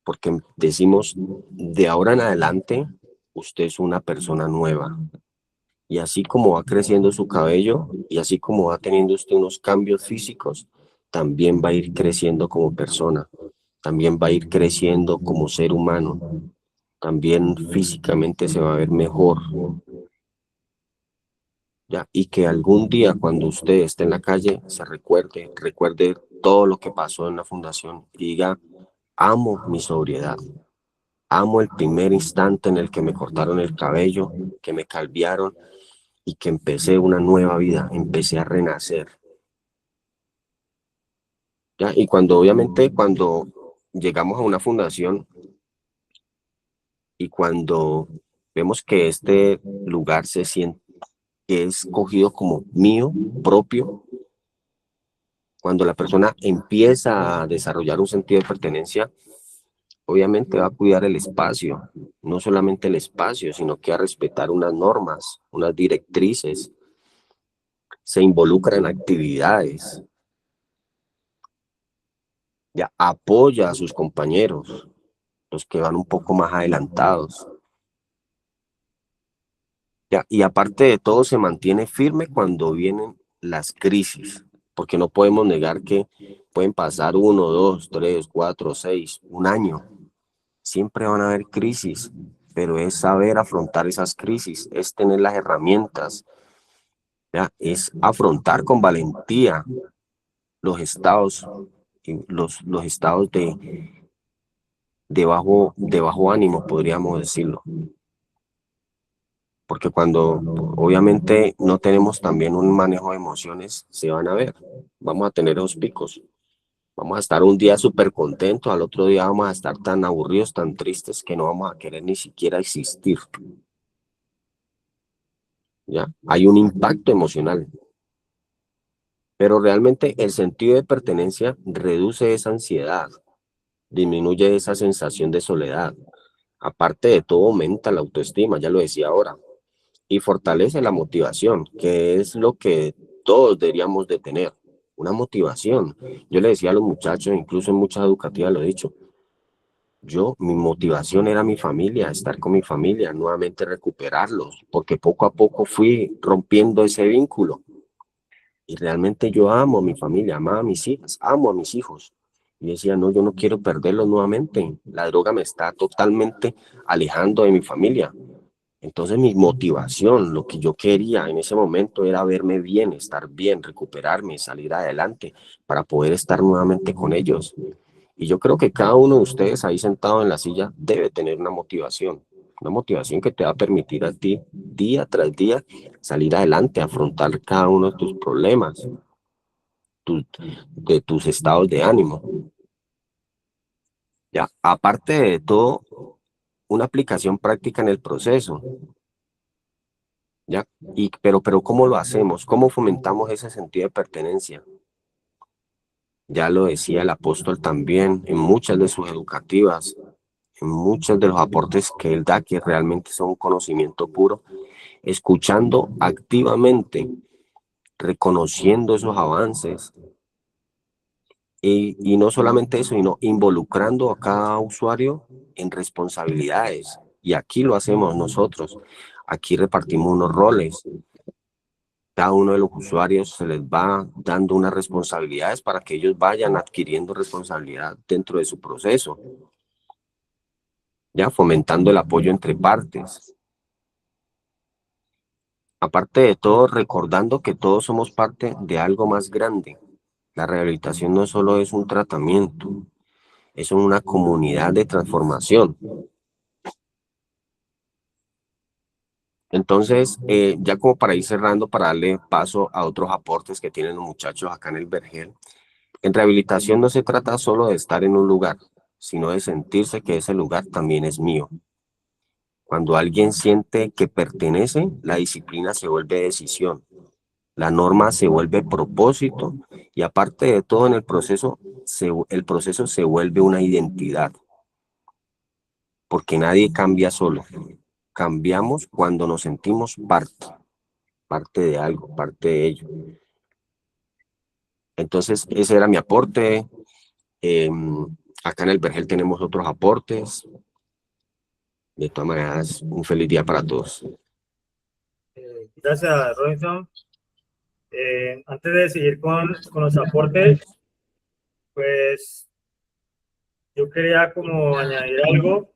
[SPEAKER 4] porque decimos, de ahora en adelante, usted es una persona nueva. Y así como va creciendo su cabello y así como va teniendo usted unos cambios físicos, también va a ir creciendo como persona, también va a ir creciendo como ser humano, también físicamente se va a ver mejor, ¿ya? Y que algún día cuando usted esté en la calle se recuerde todo lo que pasó en la fundación y diga, amo mi sobriedad. Amo el primer instante en el que me cortaron el cabello, que me calviaron y que empecé una nueva vida, empecé a renacer. ¿Ya? Y obviamente, cuando llegamos a una fundación y cuando vemos que este lugar se siente que es cogido como mío, propio, cuando la persona empieza a desarrollar un sentido de pertenencia, obviamente va a cuidar el espacio, no solamente el espacio, sino que a respetar unas normas, unas directrices, se involucra en actividades, ya apoya a sus compañeros, los que van un poco más adelantados. Ya, y aparte de todo, se mantiene firme cuando vienen las crisis, porque no podemos negar que pueden pasar 1, 2, 3, 4, 6, un año. Siempre van a haber crisis, pero es saber afrontar esas crisis, es tener las herramientas, ¿ya? Es afrontar con valentía los estados, los estados de bajo ánimo, podríamos decirlo. porque cuando obviamente no tenemos también un manejo de emociones, se van a ver, vamos a tener esos picos. Vamos a estar un día súper contentos, al otro día vamos a estar tan aburridos, tan tristes que no vamos a querer ni siquiera existir. ¿Ya? Hay un impacto emocional, pero realmente el sentido de pertenencia reduce esa ansiedad, disminuye esa sensación de soledad. Aparte de todo, aumenta la autoestima, ya lo decía ahora, y fortalece la motivación, que es lo que todos deberíamos de tener, una motivación. Yo le decía a los muchachos, incluso en muchas educativas lo he dicho, mi motivación era mi familia, estar con mi familia, nuevamente recuperarlos, porque poco a poco fui rompiendo ese vínculo. Y realmente yo amo a mi familia, amo a mis hijas, amo a mis hijos. Y decía, no, yo no quiero perderlos nuevamente. La droga me está totalmente alejando de mi familia. Entonces mi motivación, lo que yo quería en ese momento era verme bien, estar bien, recuperarme, salir adelante para poder estar nuevamente con ellos. Y yo creo que cada uno de ustedes ahí sentado en la silla debe tener una motivación que te va a permitir a ti día tras día salir adelante, afrontar cada uno de tus problemas, tu- de tus estados de ánimo. Ya, aparte de todo, una aplicación práctica en el proceso, ¿ya? Pero ¿cómo lo hacemos? ¿Cómo fomentamos ese sentido de pertenencia? Ya lo decía el apóstol también en muchas de sus educativas, en muchos de los aportes que él da, que realmente son conocimiento puro, escuchando activamente, reconociendo esos avances, y no solamente eso, sino involucrando a cada usuario en responsabilidades. Y aquí lo hacemos nosotros. Aquí repartimos unos roles. Cada uno de los usuarios se les va dando unas responsabilidades para que ellos vayan adquiriendo responsabilidad dentro de su proceso, ya fomentando el apoyo entre partes. Aparte de todo, recordando que todos somos parte de algo más grande. La rehabilitación no solo es un tratamiento, es una comunidad de transformación. Entonces, ya como para ir cerrando, para darle paso a otros aportes que tienen los muchachos acá en el Vergel, en rehabilitación no se trata solo de estar en un lugar, sino de sentirse que ese lugar también es mío. Cuando alguien siente que pertenece, la disciplina se vuelve decisión, la norma se vuelve propósito y aparte de todo en el proceso se vuelve una identidad, porque nadie cambia solo. Cambiamos cuando nos sentimos parte de algo, parte de ello. Entonces, ese era mi aporte. Eh, Acá en el Vergel tenemos otros aportes. De todas maneras, un feliz día para todos.
[SPEAKER 1] Gracias, Robinson. Antes de seguir con los aportes, pues yo quería como añadir algo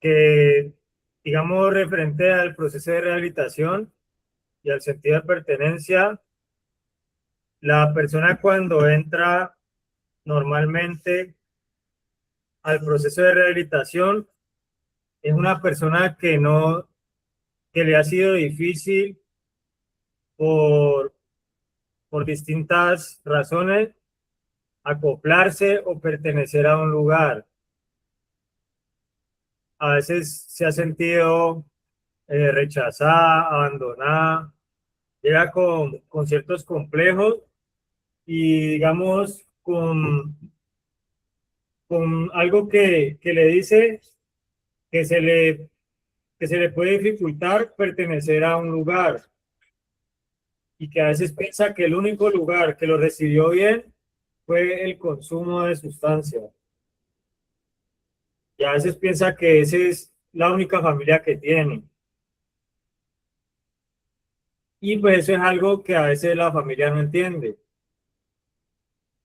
[SPEAKER 1] que, digamos, referente al proceso de rehabilitación y al sentido de pertenencia, la persona cuando entra normalmente al proceso de rehabilitación es una persona que le ha sido difícil por, por distintas razones acoplarse o pertenecer a un lugar. A veces se ha sentido rechazada, abandonada, llega con ciertos complejos y digamos con algo que le dice que que se le puede dificultar pertenecer a un lugar y que a veces piensa que el único lugar que lo recibió bien fue el consumo de sustancias. Y a veces piensa que esa es la única familia que tiene. Y pues eso es algo que a veces la familia no entiende,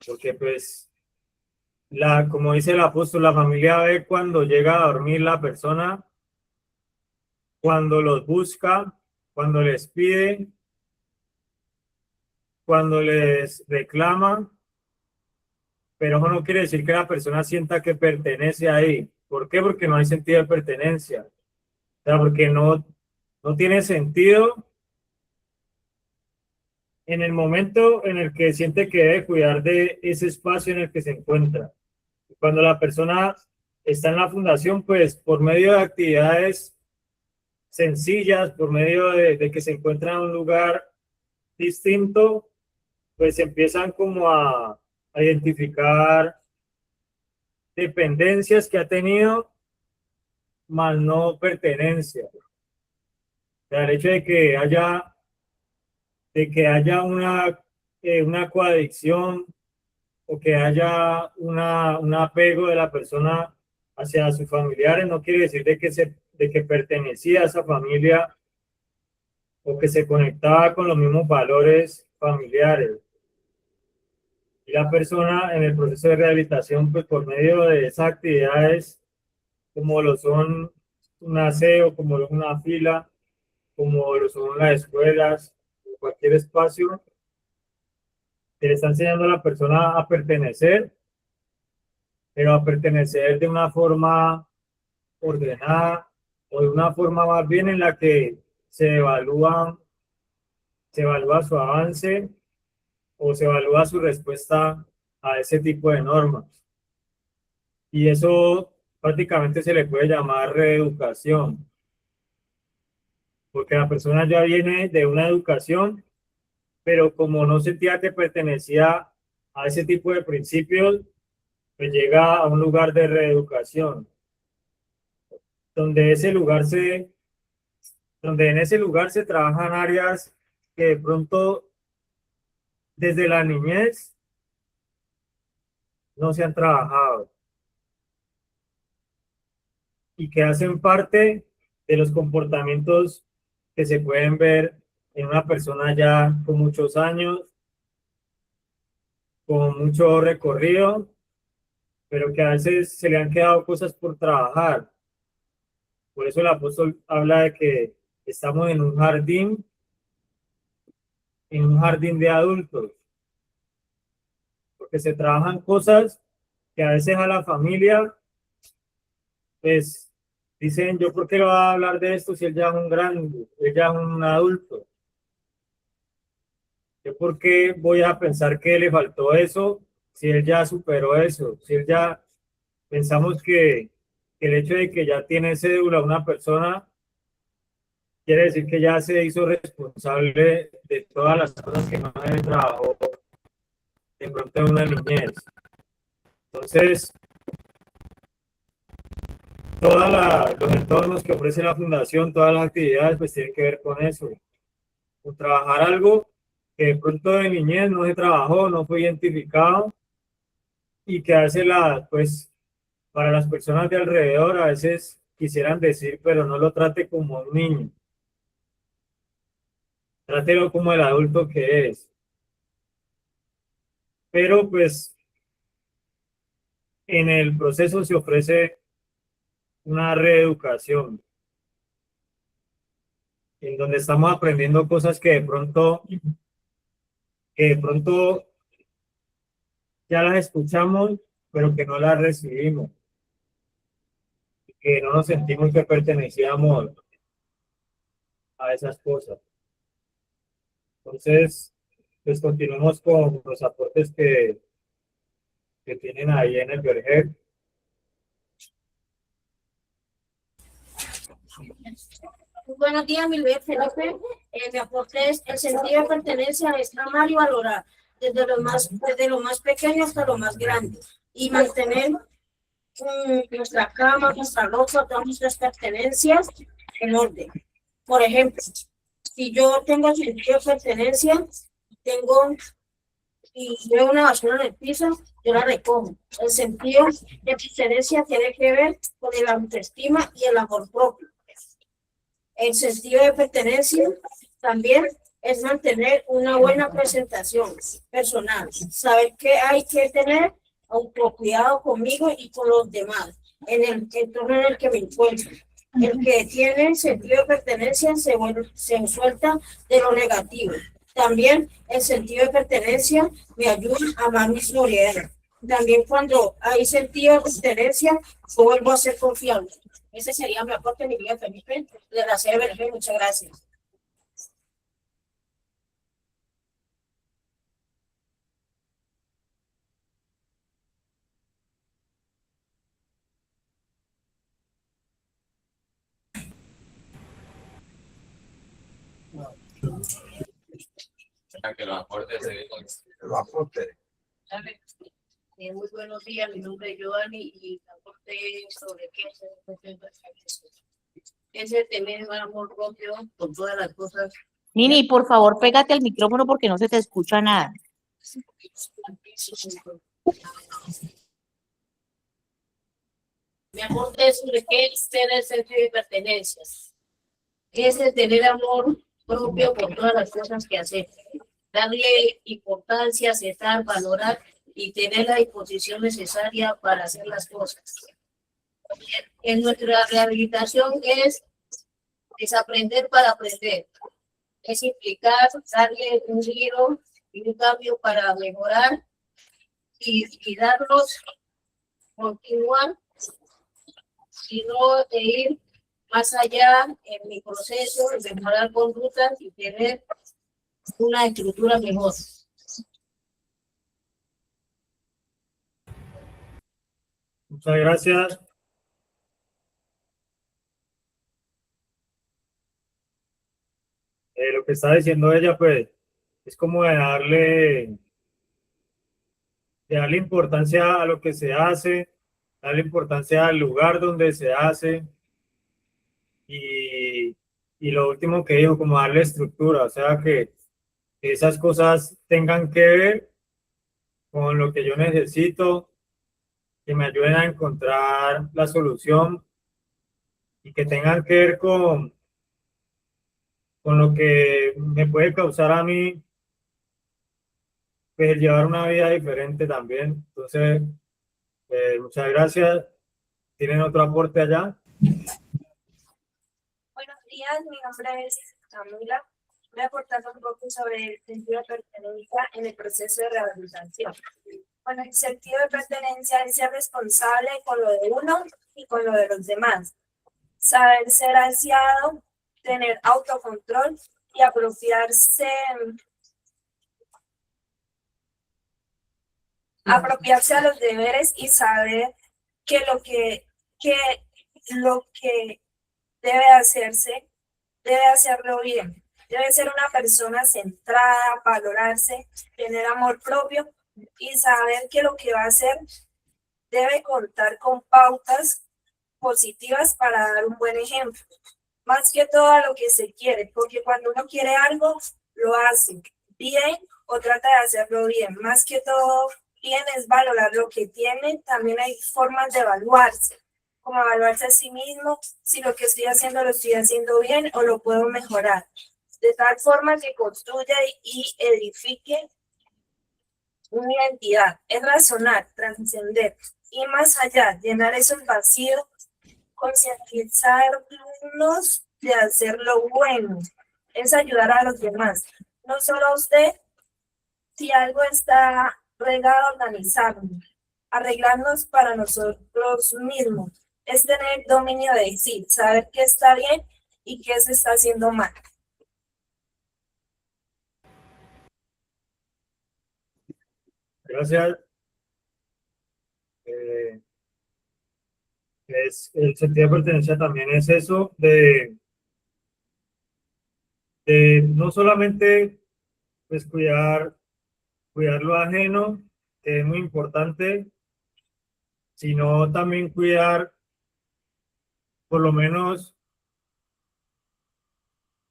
[SPEAKER 1] porque pues, como dice el apóstol, la familia ve cuando llega a dormir la persona, cuando los busca, cuando les pide, cuando les reclama, pero eso no quiere decir que la persona sienta que pertenece ahí. ¿Por qué? Porque no hay sentido de pertenencia. O sea, porque no no tiene sentido en el momento en el que siente que debe cuidar de ese espacio en el que se encuentra. Cuando la persona está en la fundación, pues por medio de actividades sencillas, por medio de que se encuentra en un lugar distinto, pues empiezan como a identificar dependencias que ha tenido, más no pertenencia. O sea, el hecho de que haya una coadicción o que haya un apego de la persona hacia sus familiares, no quiere decir de que pertenecía a esa familia o que se conectaba con los mismos valores familiares. Y la persona en el proceso de rehabilitación, pues por medio de esas actividades, como lo son un aseo, como lo es una fila, como lo son las escuelas, cualquier espacio, que le está enseñando a la persona a pertenecer, pero a pertenecer de una forma ordenada o de una forma más bien en la que se evalúa su avance o se evalúa su respuesta a ese tipo de normas. Y eso prácticamente se le puede llamar reeducación, porque la persona ya viene de una educación, pero como no sentía que pertenecía a ese tipo de principios, pues llega a un lugar de reeducación, donde en ese lugar se trabajan áreas que de pronto desde la niñez no se han trabajado y que hacen parte de los comportamientos que se pueden ver en una persona ya con muchos años, con mucho recorrido, pero que a veces se le han quedado cosas por trabajar. Por eso el apóstol habla de que estamos en un jardín de adultos, porque se trabajan cosas que a veces a la familia, pues, dicen, yo por qué le voy a hablar de esto si él ya es un grande, él ya es un adulto. Yo por qué voy a pensar que le faltó eso si él ya superó eso, si él ya, pensamos que el hecho de que ya tiene cédula una persona quiere decir que ya se hizo responsable de todas las cosas que no se trabajó de pronto en una niñez. Entonces, los entornos que ofrece la fundación, todas las actividades, pues tienen que ver con eso, con trabajar algo que de pronto de niñez no se trabajó, no fue identificado y que hace pues para las personas de alrededor a veces quisieran decir, pero no lo trate como un niño, trátelo como el adulto que es. Pero pues en el proceso se ofrece una reeducación en donde estamos aprendiendo cosas que de pronto ya las escuchamos, pero que no las recibimos, que no nos sentimos que pertenecíamos a esas cosas. Entonces, pues continuemos con los aportes que tienen ahí en el Verger.
[SPEAKER 5] Buenos días, Milver Felipe. Mi aporte es: el sentido de pertenencia es amar y valorar desde lo más pequeño hasta lo más grande, y mantener nuestra cama, nuestra ropa, todas nuestras pertenencias en orden. Por ejemplo, si yo tengo sentido de pertenencia, y veo una basura en el piso, yo la recojo. El sentido de pertenencia tiene que ver con el autoestima y el amor propio. El sentido de pertenencia también es mantener una buena presentación personal, saber que hay que tener autocuidado conmigo y con los demás, en el entorno en el que me encuentro. El que tiene sentido de pertenencia se suelta de lo negativo. También el sentido de pertenencia me ayuda a amar mi soledad. También cuando hay sentido de pertenencia, yo vuelvo a ser confiable. Ese sería mi aporte, mi vida Felipe, de la CBRG. Muchas gracias. Muy buenos días, mi nombre es Giovanni y aporte sobre qué es el es el tener un amor propio con todas las cosas.
[SPEAKER 6] Nini, por favor, pégate al micrófono porque no se te escucha nada.
[SPEAKER 5] Mi aporte es sobre qué es tener sentido de pertenencia. Es el tener amor propio por todas las cosas que hacemos. Darle importancia, aceptar, valorar y tener la disposición necesaria para hacer las cosas. En nuestra rehabilitación es desaprender para aprender. Es implicar, darle un giro y un cambio para mejorar y darnos, continuar, sino de ir más allá en mi proceso, de mejorar conductas y tener una estructura mejor.
[SPEAKER 1] Muchas gracias. Lo que está diciendo ella, pues, es como de darle importancia a lo que se hace, darle importancia al lugar donde se hace y lo último que dijo, como darle estructura, o sea, que esas cosas tengan que ver con lo que yo necesito, que me ayuden a encontrar la solución y que tengan que ver con lo que me puede causar a mí, pues, llevar una vida diferente también. Entonces, muchas gracias. ¿Tienen otro aporte allá?
[SPEAKER 7] Buenos días, mi nombre es Camila. Voy a aportar un poco sobre el sentido de pertenencia en el proceso de rehabilitación. Bueno, el sentido de pertenencia es ser responsable con lo de uno y con lo de los demás. Saber ser aseado, tener autocontrol y apropiarse a los deberes y saber que lo que debe hacerse, debe hacerlo bien. Debe ser una persona centrada, valorarse, tener amor propio y saber que lo que va a hacer debe contar con pautas positivas para dar un buen ejemplo. Más que todo a lo que se quiere, porque cuando uno quiere algo, lo hace bien o trata de hacerlo bien. Más que todo bien es valorar lo que tiene. También hay formas de evaluarse, como evaluarse a sí mismo, si lo que estoy haciendo lo estoy haciendo bien o lo puedo mejorar, de tal forma que construya y edifique una identidad. Es razonar, trascender y más allá, llenar esos vacíos, concientizarnos de hacer lo bueno, es ayudar a los demás, no solo a usted. Si algo está regado, arreglarnos para nosotros mismos, es tener dominio de sí, saber qué está bien y qué se está haciendo mal.
[SPEAKER 1] Gracias. El sentido de pertenencia también es eso de no solamente, pues, cuidar lo ajeno, que es muy importante, sino también cuidar por lo menos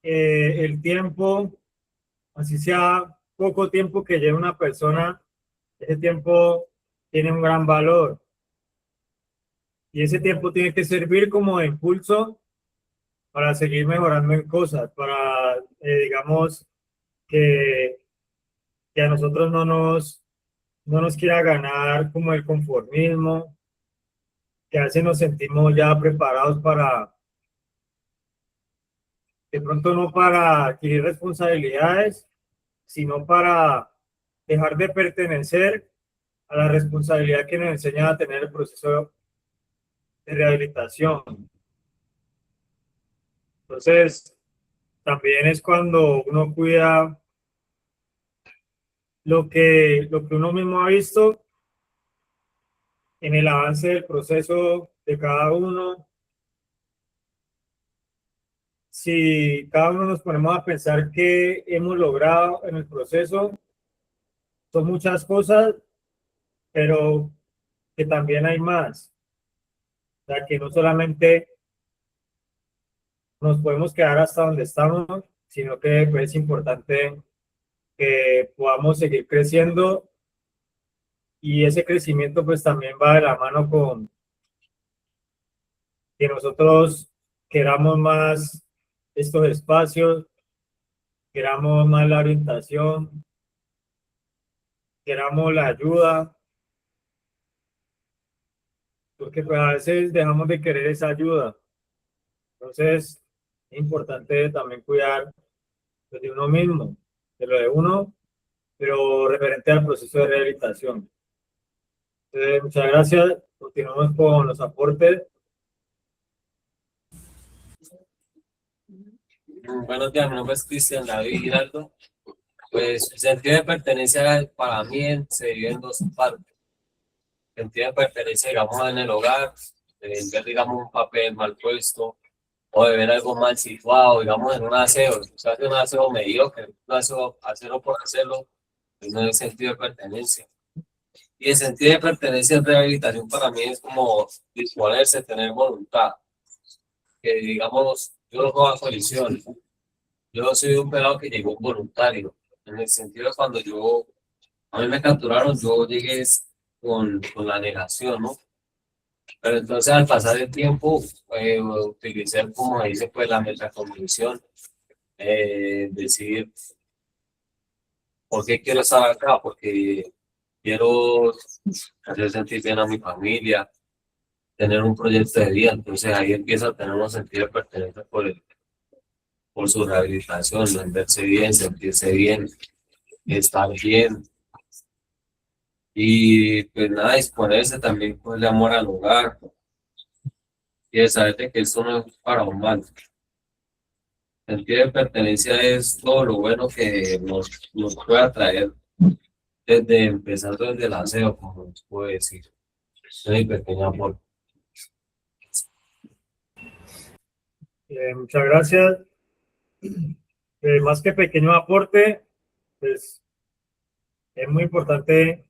[SPEAKER 1] el tiempo, así sea poco tiempo que lleve una persona, ese tiempo tiene un gran valor. Y ese tiempo tiene que servir como de impulso para seguir mejorando en cosas, para, digamos, que a nosotros no nos quiera ganar como el conformismo, que a veces nos sentimos ya preparados para, de pronto no para adquirir responsabilidades, sino para dejar de pertenecer a la responsabilidad que nos enseña a tener el proceso de rehabilitación. Entonces, también es cuando uno cuida lo que uno mismo ha visto en el avance del proceso de cada uno. Si cada uno nos ponemos a pensar qué hemos logrado en el proceso, son muchas cosas, pero que también hay más. O sea, que no solamente nos podemos quedar hasta donde estamos, sino que pues, es importante que podamos seguir creciendo y ese crecimiento pues también va de la mano con que nosotros queramos más estos espacios, queramos más la orientación, queramos la ayuda, porque pues a veces dejamos de querer esa ayuda. Entonces es importante también cuidar pues, de uno mismo, de lo de uno, pero referente al proceso de rehabilitación. Entonces, muchas gracias. Continuamos con los aportes.
[SPEAKER 8] Buenos días, mi nombre es Cristian David Giraldo. Pues el sentido de pertenencia para mí se divide en dos partes. El sentido de pertenencia, digamos, en el hogar, de ver, digamos, un papel mal puesto o de ver algo mal situado, digamos, en un aseo. O sea, un aseo mediocre, un aseo, hacerlo por hacerlo, pues no es sentido de pertenencia. Y el sentido de pertenencia en rehabilitación para mí es como disponerse, tener voluntad. Que digamos, yo no juego a colisión. Yo soy un pelado que llegó voluntario, en el sentido de cuando a mí me capturaron, yo llegué con la negación, ¿no? Pero entonces al pasar el tiempo, utilicé, como dice, pues la metacognición, decir, ¿por qué quiero estar acá? Porque quiero hacer sentir bien a mi familia, tener un proyecto de vida, entonces ahí empieza a tener un sentido de pertenencia por su rehabilitación, ¿no? Verse bien, sentirse bien, estar bien. Y pues nada, disponerse también con el amor al hogar y de saber de que esto no es para un mal. El sentido de pertenencia es todo lo bueno que nos puede traer desde empezando desde el aseo, como les puedo decir. Es mi pequeño amor.
[SPEAKER 1] Muchas gracias. Más que pequeño aporte, pues es muy importante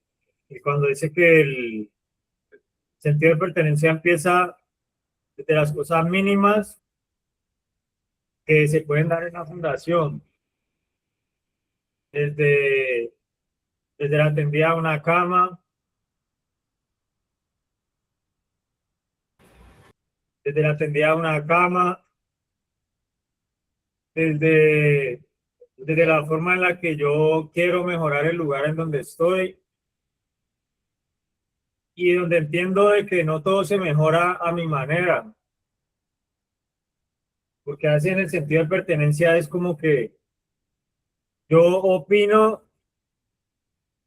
[SPEAKER 1] y cuando dice que el sentido de pertenencia empieza desde las cosas mínimas que se pueden dar en la fundación, desde, desde la tendida a una cama, desde la tendida a una cama, desde la forma en la que yo quiero mejorar el lugar en donde estoy y donde entiendo de que no todo se mejora a mi manera, porque a veces en el sentido de pertenencia es como que yo opino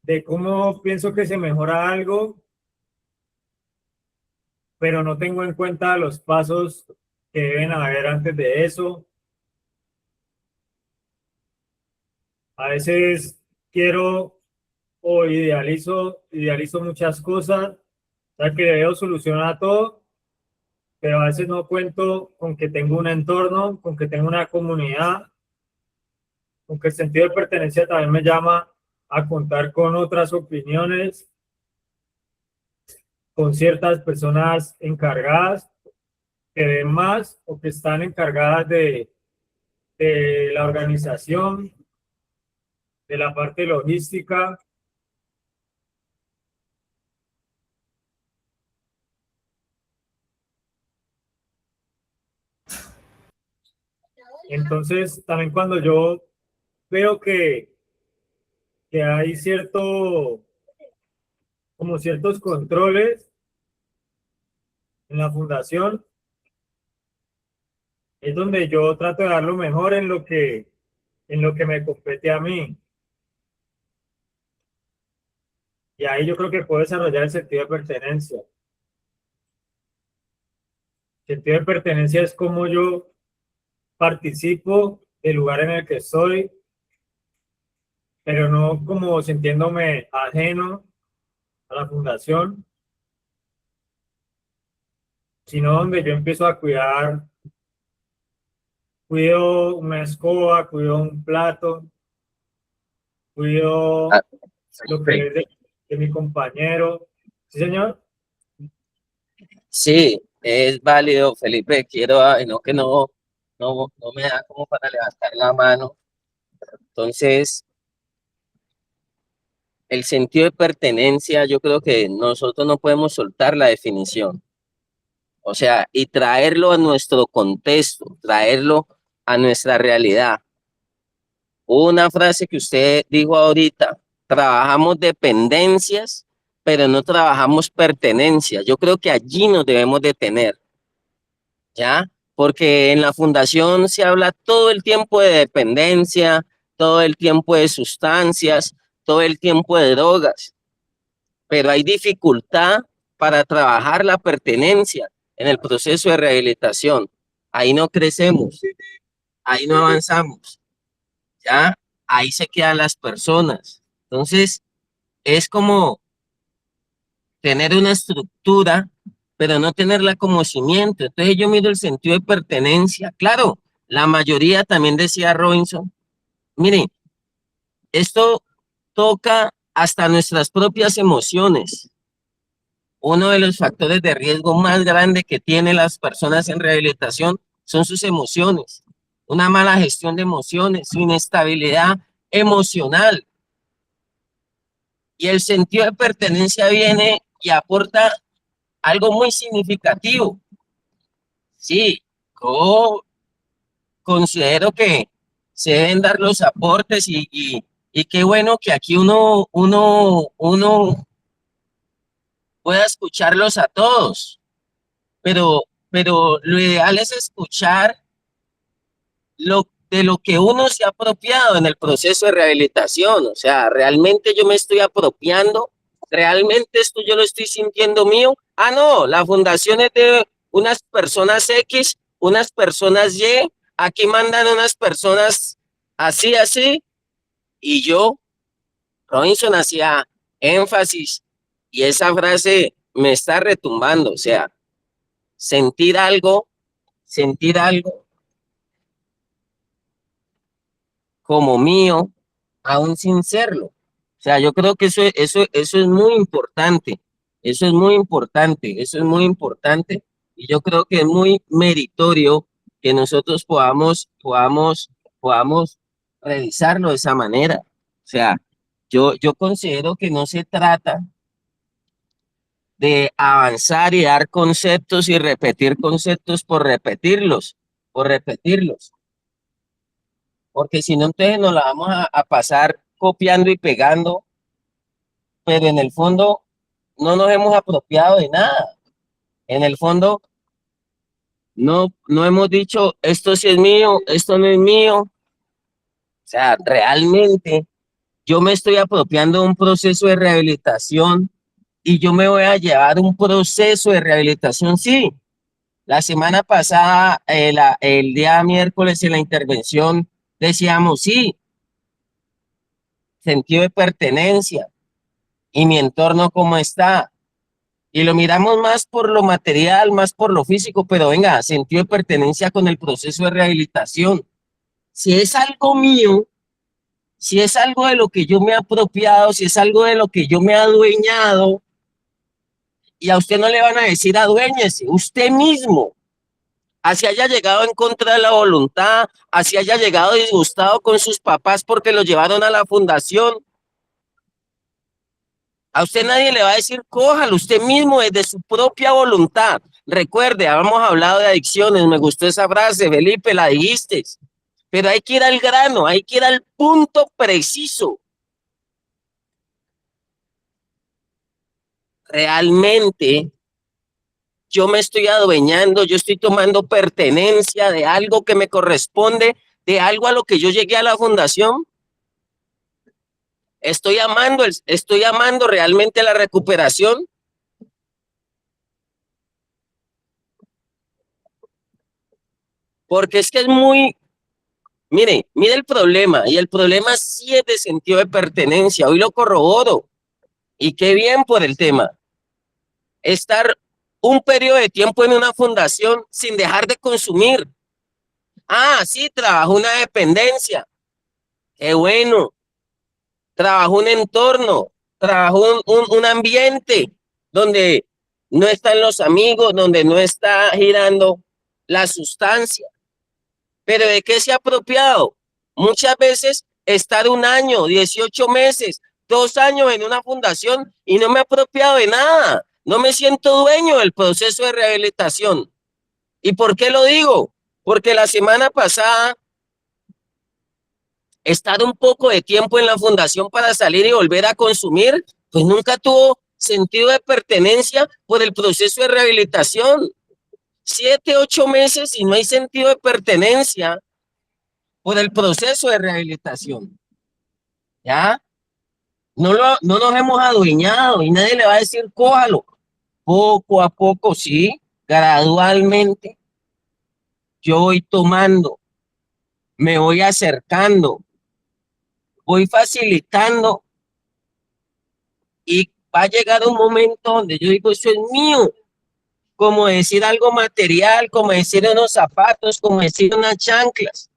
[SPEAKER 1] de cómo pienso que se mejora algo, pero no tengo en cuenta los pasos que deben haber antes de eso. A veces quiero o idealizo muchas cosas, o sea que le veo solución a todo, pero a veces no cuento con que tengo un entorno, con que tengo una comunidad, con que el sentido de pertenencia también me llama a contar con otras opiniones, con ciertas personas encargadas que ven más o que están encargadas de la organización, de la parte logística. Entonces, también cuando yo veo que hay como ciertos controles en la fundación, es donde yo trato de dar lo mejor en lo que me compete a mí. Y ahí yo creo que puedo desarrollar el sentido de pertenencia. El sentido de pertenencia es como yo participo del lugar en el que estoy, pero no como sintiéndome ajeno a la fundación, sino donde yo empiezo a cuido una escoba, cuido un plato, cuido
[SPEAKER 9] Ah,
[SPEAKER 1] lo que es de mi compañero. ¿Sí, señor?
[SPEAKER 9] sí, es válido, Felipe. Quiero, ay, no, que no me da como para levantar la mano. Entonces, el sentido de pertenencia, yo creo que nosotros no podemos soltar la definición. O sea, y traerlo a nuestro contexto, traerlo a nuestra realidad. Una frase que usted dijo ahorita, trabajamos dependencias, pero no trabajamos pertenencias. Yo creo que allí nos debemos detener, ¿ya? Porque en la fundación se habla todo el tiempo de dependencia, todo el tiempo de sustancias, todo el tiempo de drogas, pero hay dificultad para trabajar la pertenencia en el proceso de rehabilitación. Ahí no crecemos, ahí no avanzamos, ¿ya? Ahí se quedan las personas. Entonces, es como tener una estructura, pero no tenerla como cimiento. Entonces, yo miro el sentido de pertenencia. Claro, la mayoría también decía Robinson, miren, esto toca hasta nuestras propias emociones. Uno de los factores de riesgo más grande que tienen las personas en rehabilitación son sus emociones. Una mala gestión de emociones, su inestabilidad emocional. Y el sentido de pertenencia viene y aporta algo muy significativo. Sí, yo considero que se deben dar los aportes y qué bueno que aquí uno pueda escucharlos a todos, pero lo ideal es escuchar de lo que uno se ha apropiado en el proceso de rehabilitación. O sea, realmente yo me estoy apropiando, realmente esto yo lo estoy sintiendo mío. Ah, no, la fundación es de unas personas X, unas personas Y, aquí mandan unas personas así, así, y yo, Robinson, hacía énfasis y esa frase me está retumbando. O sea, sentir algo como mío, aún sin serlo. O sea, yo creo que eso es muy importante, eso es muy importante, eso es muy importante, y yo creo que es muy meritorio que nosotros podamos revisarlo de esa manera. O sea, yo considero que no se trata de avanzar y dar conceptos y repetir conceptos por repetirlos. Porque si no, entonces nos la vamos a pasar copiando y pegando, pero en el fondo no nos hemos apropiado de nada. En el fondo no hemos dicho, esto sí es mío, esto no es mío. O sea, realmente yo me estoy apropiando de un proceso de rehabilitación y yo me voy a llevar un proceso de rehabilitación, sí. La semana pasada, el día miércoles en la intervención, decíamos, sí, sentido de pertenencia y mi entorno cómo está. Y lo miramos más por lo material, más por lo físico, pero venga, sentido de pertenencia con el proceso de rehabilitación. Si es algo mío, si es algo de lo que yo me he apropiado, si es algo de lo que yo me he adueñado, y a usted no le van a decir aduéñese, usted mismo, así haya llegado en contra de la voluntad, así haya llegado disgustado con sus papás porque lo llevaron a la fundación, a usted nadie le va a decir, cójalo usted mismo desde su propia voluntad. Recuerde, habíamos hablado de adicciones, me gustó esa frase, Felipe, la dijiste, pero hay que ir al grano, hay que ir al punto preciso. Realmente, yo me estoy adueñando, yo estoy tomando pertenencia de algo que me corresponde, de algo a lo que yo llegué a la fundación. Estoy amando realmente la recuperación. Porque es que es muy, mire el problema, y el problema sí es de sentido de pertenencia, hoy lo corroboro, y qué bien por el tema. Estar un periodo de tiempo en una fundación sin dejar de consumir. Ah, sí, trabajo una dependencia, qué bueno. Trabajo un entorno, trabajo un ambiente donde no están los amigos, donde no está girando la sustancia. Pero ¿de qué se ha apropiado? Muchas veces estar 1 año, 18 meses, 2 años en una fundación y no me he apropiado de nada. No me siento dueño del proceso de rehabilitación. ¿Y por qué lo digo? Porque la semana pasada estar un poco de tiempo en la fundación para salir y volver a consumir, pues nunca tuvo sentido de pertenencia por el proceso de rehabilitación. 7, 8 meses y no hay sentido de pertenencia por el proceso de rehabilitación. ¿Ya? No nos hemos adueñado y nadie le va a decir cójalo. Poco a poco, sí, gradualmente, yo voy tomando, me voy acercando, voy facilitando y va a llegar un momento donde yo digo, eso es mío, como decir algo material, como decir unos zapatos, como decir unas chanclas.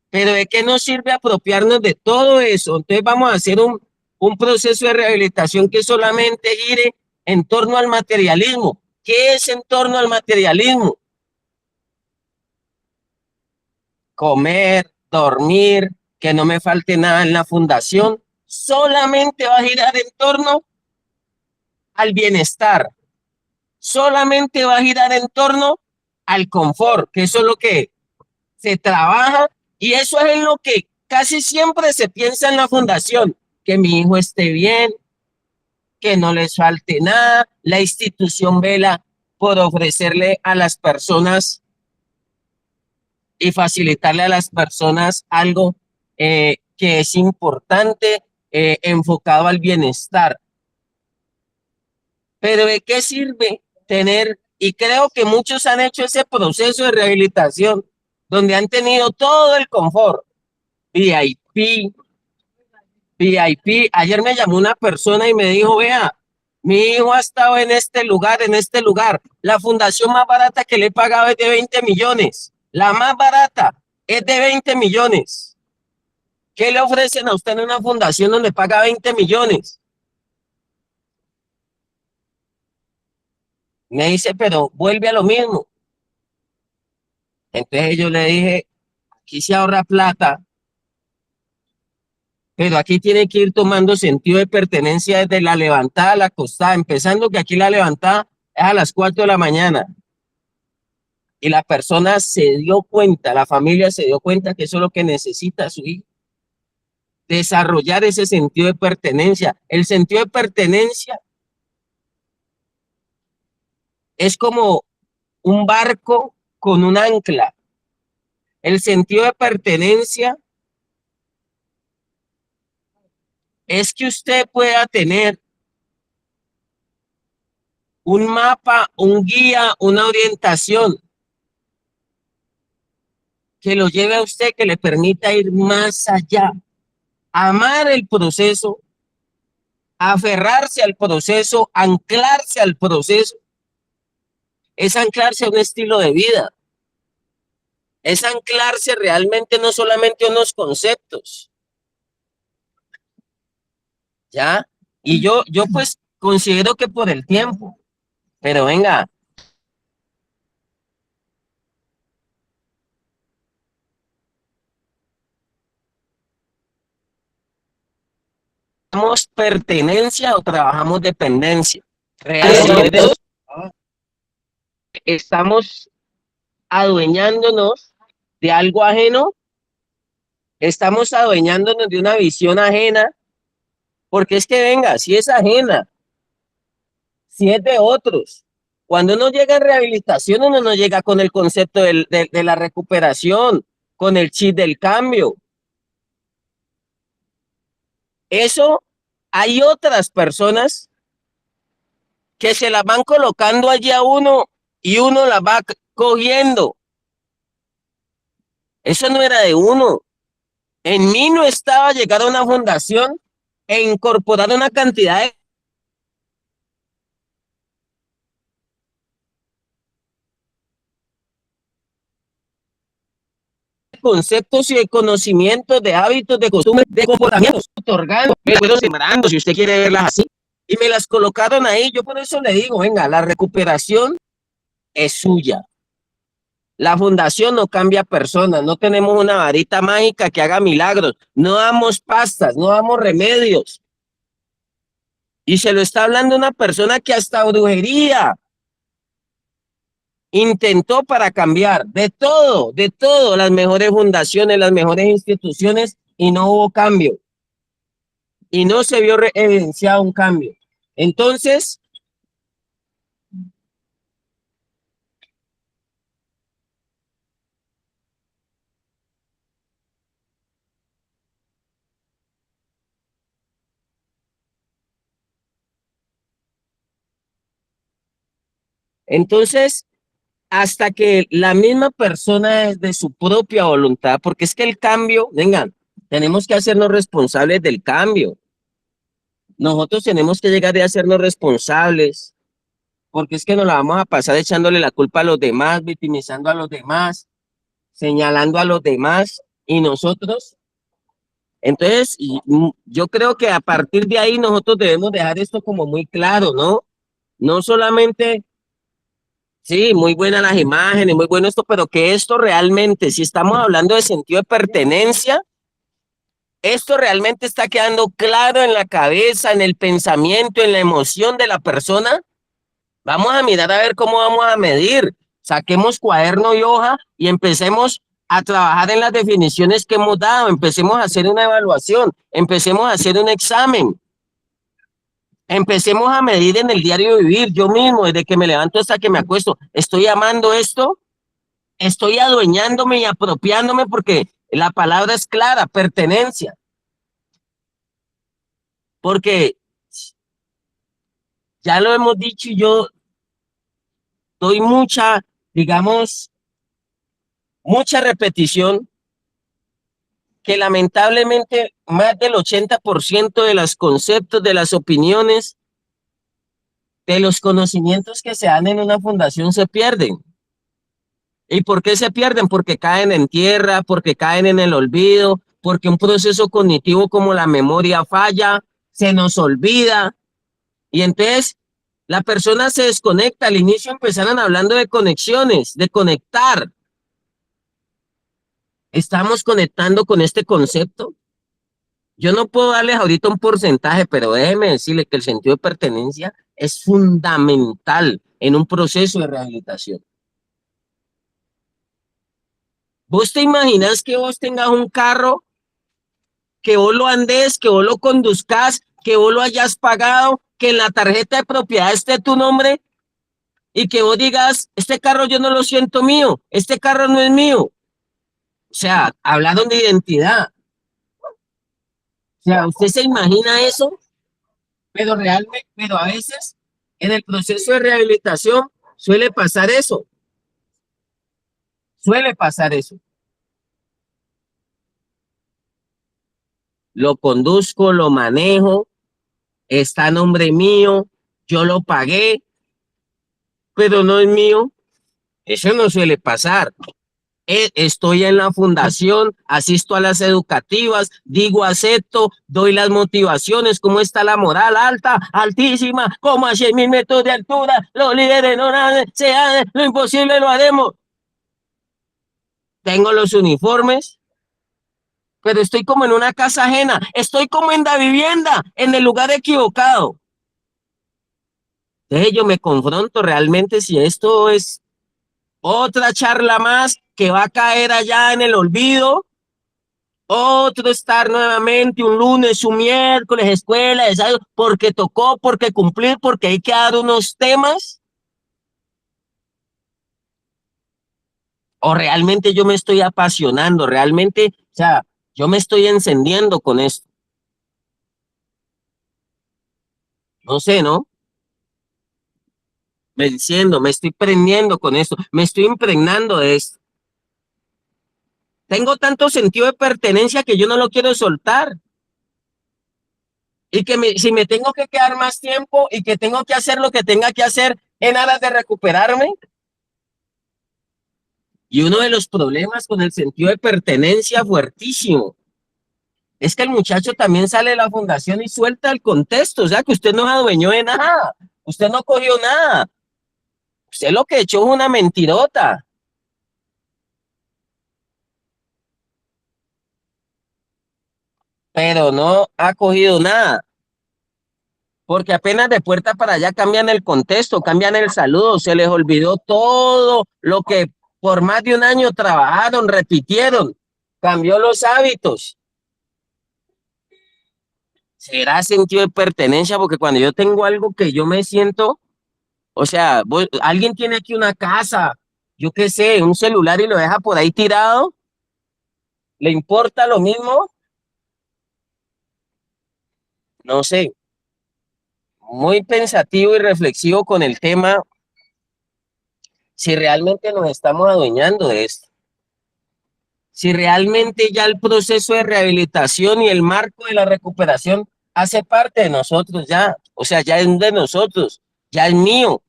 [SPEAKER 9] Pero ¿de qué nos sirve apropiarnos de todo eso? Entonces vamos a hacer un proceso de rehabilitación que solamente gire en torno al materialismo. ¿Qué es en torno al materialismo? Comer, dormir, que no me falte nada en la fundación. Solamente va a girar en torno al bienestar. Solamente va a girar en torno al confort, que eso es lo que se trabaja y eso es en lo que casi siempre se piensa en la fundación, que mi hijo esté bien, que no les falte nada. La institución vela por ofrecerle a las personas y facilitarle a las personas algo que es importante, enfocado al bienestar. Pero ¿de qué sirve tener? Y creo que muchos han hecho ese proceso de rehabilitación donde han tenido todo el confort, VIP. Ayer me llamó una persona y me dijo, vea, mi hijo ha estado en este lugar. La fundación más barata que le he pagado es de 20 millones. La más barata es de 20 millones. ¿Qué le ofrecen a usted en una fundación donde paga 20 millones? Me dice, pero vuelve a lo mismo. Entonces yo le dije, aquí se ahorra plata, pero aquí tiene que ir tomando sentido de pertenencia desde la levantada a la acostada, empezando que aquí la levantada es a las 4 de la mañana. Y la persona se dio cuenta, la familia se dio cuenta que eso es lo que necesita su hijo. Desarrollar ese sentido de pertenencia. El sentido de pertenencia es como un barco con un ancla. El sentido de pertenencia es que usted pueda tener un mapa, un guía, una orientación que lo lleve a usted, que le permita ir más allá, amar el proceso, aferrarse al proceso, anclarse al proceso. Es anclarse a un estilo de vida. Es anclarse realmente no solamente a unos conceptos. ¿Ya? Y yo pues considero que por el tiempo, pero venga. ¿Trabajamos pertenencia o trabajamos dependencia? Realmente estamos adueñándonos de algo ajeno, estamos adueñándonos de una visión ajena, porque es que venga, si es ajena, si es de otros. Cuando uno llega en rehabilitación, uno no llega con el concepto de la recuperación, con el chip del cambio. Eso hay otras personas que se las van colocando allí a uno y uno las va cogiendo. Eso no era de uno. En mí no estaba llegar a una fundación e incorporar una cantidad de conceptos y de conocimientos, de hábitos, de costumbres, de comportamientos, otorgando, me fueron sembrando, si usted quiere verlas así, y me las colocaron ahí. Yo por eso le digo, venga, la recuperación es suya. La fundación no cambia personas, no tenemos una varita mágica que haga milagros, no damos pastas, no damos remedios. Y se lo está hablando una persona que hasta brujería intentó para cambiar, de todo, las mejores fundaciones, las mejores instituciones, y no hubo cambio. Y no se vio evidenciado un cambio. Entonces, hasta que la misma persona de su propia voluntad, porque es que el cambio, vengan, tenemos que hacernos responsables del cambio. Nosotros tenemos que llegar a hacernos responsables, porque es que nos la vamos a pasar echándole la culpa a los demás, victimizando a los demás, señalando a los demás, y nosotros. Entonces, yo creo que a partir de ahí nosotros debemos dejar esto como muy claro, ¿no? No solamente, sí, muy buenas las imágenes, muy bueno esto, pero que esto realmente, si estamos hablando de sentido de pertenencia, esto realmente está quedando claro en la cabeza, en el pensamiento, en la emoción de la persona. Vamos a mirar a ver cómo vamos a medir. Saquemos cuaderno y hoja y empecemos a trabajar en las definiciones que hemos dado. Empecemos a hacer una evaluación, empecemos a hacer un examen. Empecemos a medir en el diario vivir. Yo mismo, desde que me levanto hasta que me acuesto, ¿estoy amando esto? ¿Estoy adueñándome y apropiándome? Porque la palabra es clara, pertenencia. Porque ya lo hemos dicho y yo doy mucha, digamos, mucha repetición, que lamentablemente más del 80% de los conceptos, de las opiniones, de los conocimientos que se dan en una fundación se pierden. ¿Y por qué se pierden? Porque caen en tierra, porque caen en el olvido, porque un proceso cognitivo como la memoria falla, se nos olvida, y entonces la persona se desconecta. Al inicio empezaron hablando de conexiones, de conectar. ¿Estamos conectando con este concepto? Yo no puedo darles ahorita un porcentaje, pero déjeme decirle que el sentido de pertenencia es fundamental en un proceso de rehabilitación. ¿Vos te imaginas que vos tengas un carro, que vos lo andes, que vos lo conduzcas, que vos lo hayas pagado, que en la tarjeta de propiedad esté tu nombre y que vos digas, este carro yo no lo siento mío, este carro no es mío? O sea, hablaron de identidad. O sea, ¿usted se imagina eso? Pero realmente, pero a veces en el proceso de rehabilitación suele pasar eso. Suele pasar eso. Lo conduzco, lo manejo, está a nombre mío, yo lo pagué, pero no es mío. Eso no suele pasar. Estoy en la fundación, asisto a las educativas, digo acepto, doy las motivaciones, cómo está la moral, alta, altísima, como a 100.000 metros de altura, los líderes no naden, se hace, lo imposible lo haremos. Tengo los uniformes, pero estoy como en una casa ajena, estoy como en la vivienda, en el lugar equivocado. Entonces yo me confronto realmente si esto es otra charla más que va a caer allá en el olvido, otro estar nuevamente un lunes, un miércoles, escuela, ensayo, porque tocó, porque cumplir, porque hay que dar unos temas. O realmente yo me estoy apasionando, realmente, o sea, yo me estoy encendiendo con esto. No sé, ¿no? Me enciendo, me estoy prendiendo con esto, me estoy impregnando de esto. Tengo tanto sentido de pertenencia que yo no lo quiero soltar. Y que si me tengo que quedar más tiempo y que tengo que hacer lo que tenga que hacer en aras de recuperarme. Y uno de los problemas con el sentido de pertenencia fuertísimo es que el muchacho también sale de la fundación y suelta el contexto, o sea que usted no se adueñó de nada, usted no cogió nada, usted lo que echó es una mentirota. Pero no ha cogido nada, porque apenas de puerta para allá cambian el contexto, cambian el saludo, se les olvidó todo lo que por más de un año trabajaron, repitieron, cambió los hábitos. ¿Será sentido de pertenencia? Porque cuando yo tengo algo que yo me siento, o sea, alguien tiene aquí una casa, yo qué sé, un celular y lo deja por ahí tirado, ¿le importa lo mismo? No sé, muy pensativo y reflexivo con el tema, si realmente nos estamos adueñando de esto, si realmente ya el proceso de rehabilitación y el marco de la recuperación hace parte de nosotros ya, o sea, ya es de nosotros, ya es mío.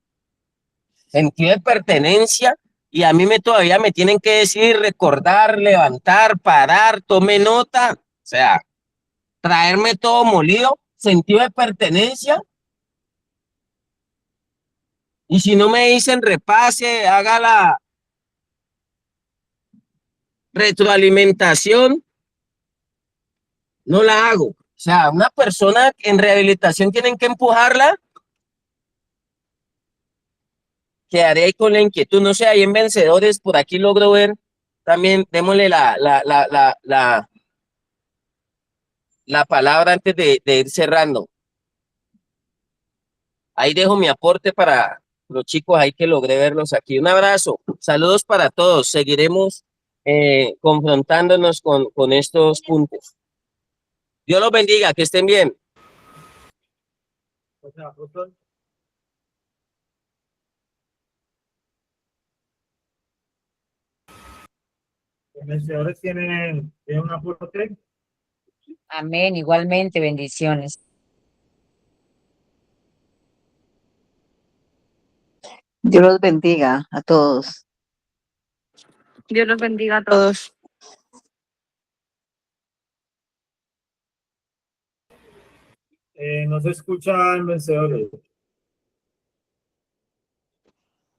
[SPEAKER 9] Sentido de pertenencia, y a mí todavía me tienen que decir, recordar, levantar, parar, tome nota, o sea, traerme todo molido, sentido de pertenencia. Y si no me dicen repase, haga la retroalimentación, no la hago. O sea, una persona en rehabilitación tienen que empujarla. Quedaré ahí con la inquietud, no sé, ahí en Vencedores, por aquí logro ver, también démosle la palabra antes de ir cerrando. Ahí dejo mi aporte para los chicos ahí que logré verlos aquí. Un abrazo, saludos para todos, seguiremos confrontándonos con estos puntos. Dios los bendiga, que estén bien.
[SPEAKER 1] O sea, nosotros los vencedores tienen un aporte.
[SPEAKER 6] Amén, igualmente, bendiciones.
[SPEAKER 10] Dios los bendiga a todos.
[SPEAKER 11] Dios los bendiga a todos.
[SPEAKER 1] No se escuchan vencedores.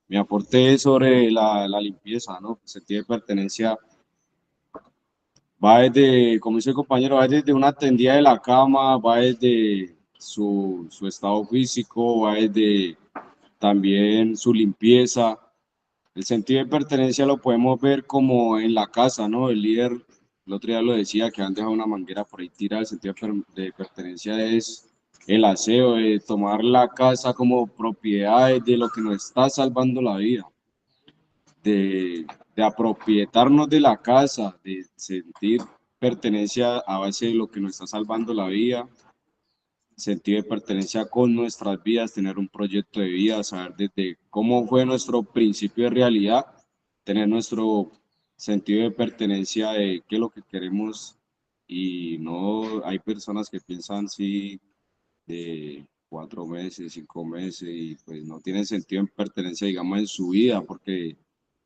[SPEAKER 12] Mi aporte es sobre la limpieza, ¿no? El sentido de pertenencia va desde, como dice el compañero, va desde una tendida de la cama, va desde su estado físico, va desde también su limpieza. El sentido de pertenencia lo podemos ver como en la casa, ¿no? El líder, el otro día lo decía, que han dejado una manguera por ahí tirada. El sentido de pertenencia es el aseo, de tomar la casa como propiedad de lo que nos está salvando la vida, de apropiarnos de la casa, de sentir pertenencia a base de lo que nos está salvando la vida, sentido de pertenencia con nuestras vidas, tener un proyecto de vida, saber desde cómo fue nuestro principio de realidad, tener nuestro sentido de pertenencia de qué es lo que queremos. Y no hay personas que piensan sí de 4 meses, 5 meses y pues no tienen sentido de pertenencia, digamos, en su vida, porque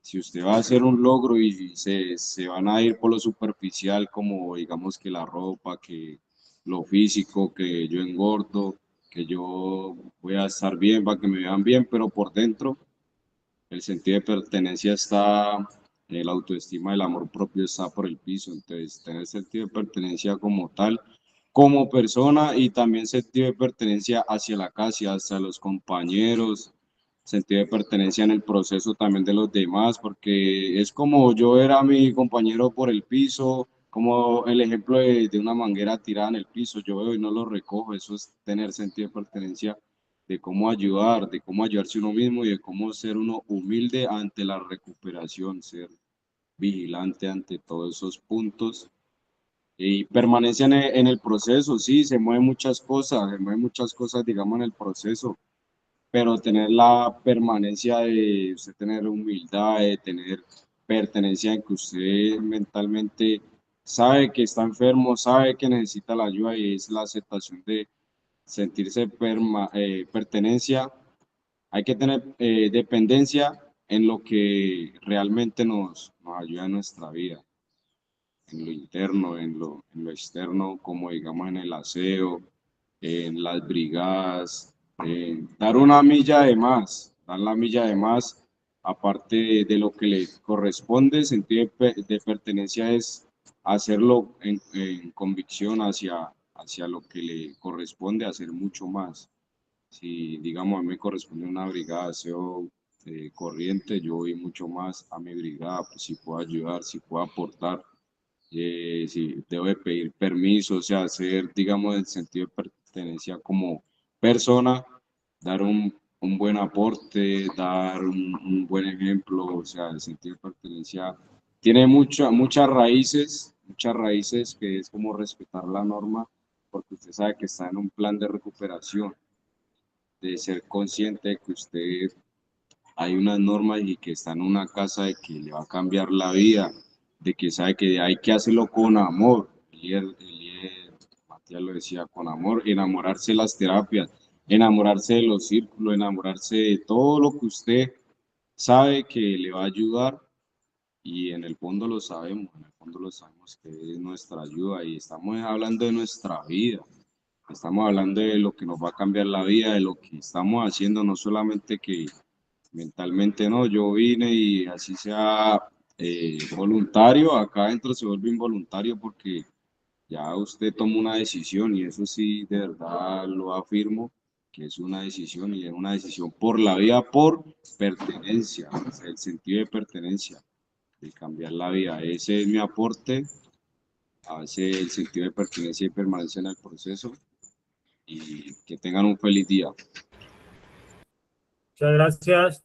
[SPEAKER 12] si usted va a hacer un logro y se van a ir por lo superficial, como digamos que la ropa, que lo físico, que yo engordo, que yo voy a estar bien para que me vean bien, pero por dentro el sentido de pertenencia está, la autoestima, el amor propio está por el piso. Entonces, tener sentido de pertenencia como tal, como persona, y también sentido de pertenencia hacia la casa, hacia los compañeros, sentido de pertenencia en el proceso también de los demás, porque es como yo ver a mi compañero por el piso, como el ejemplo de una manguera tirada en el piso, yo veo y no lo recojo. Eso es tener sentido de pertenencia, de cómo ayudarse uno mismo y de cómo ser uno humilde ante la recuperación, ser vigilante ante todos esos puntos. Y permanencia en el proceso, sí, se mueven muchas cosas, digamos, en el proceso, pero tener la permanencia de usted tener humildad, de tener pertenencia en que usted mentalmente sabe que está enfermo, sabe que necesita la ayuda y es la aceptación de sentirse pertenencia. Hay que tener dependencia en lo que realmente nos ayuda en nuestra vida, en lo interno, en lo externo, como digamos en el aseo, en las brigadas, dar una milla de más, dar la milla de más, aparte de lo que le corresponde, sentido de pertenencia es hacerlo en convicción hacia lo que le corresponde, hacer mucho más. Si, digamos, a mí me corresponde una brigada de aseo corriente, yo voy mucho más a mi brigada, pues si puedo ayudar, si puedo aportar, si debo de pedir permiso, o sea, hacer, digamos, el sentido de pertenencia como persona, dar un buen aporte, dar un buen ejemplo, o sea, el sentido de pertenencia tiene muchas raíces que es como respetar la norma, porque usted sabe que está en un plan de recuperación, de ser consciente de que usted hay unas normas y que está en una casa de que le va a cambiar la vida, de que sabe que hay que hacerlo con amor. Y Matías lo decía, con amor, enamorarse de las terapias, enamorarse de los círculos, enamorarse de todo lo que usted sabe que le va a ayudar y en el fondo lo sabemos, en el fondo lo sabemos que es nuestra ayuda y estamos hablando de nuestra vida. Estamos hablando de lo que nos va a cambiar la vida, de lo que estamos haciendo, no solamente que mentalmente no, yo vine y así sea voluntario, acá adentro se vuelve involuntario porque ya usted toma una decisión y eso sí, de verdad lo afirmo, que es una decisión y es una decisión por la vida, por pertenencia, o sea, el sentido de pertenencia, de cambiar la vida. Ese es mi aporte, hace el sentido de pertenencia y permanencia en el proceso y que tengan un feliz día.
[SPEAKER 1] Muchas gracias.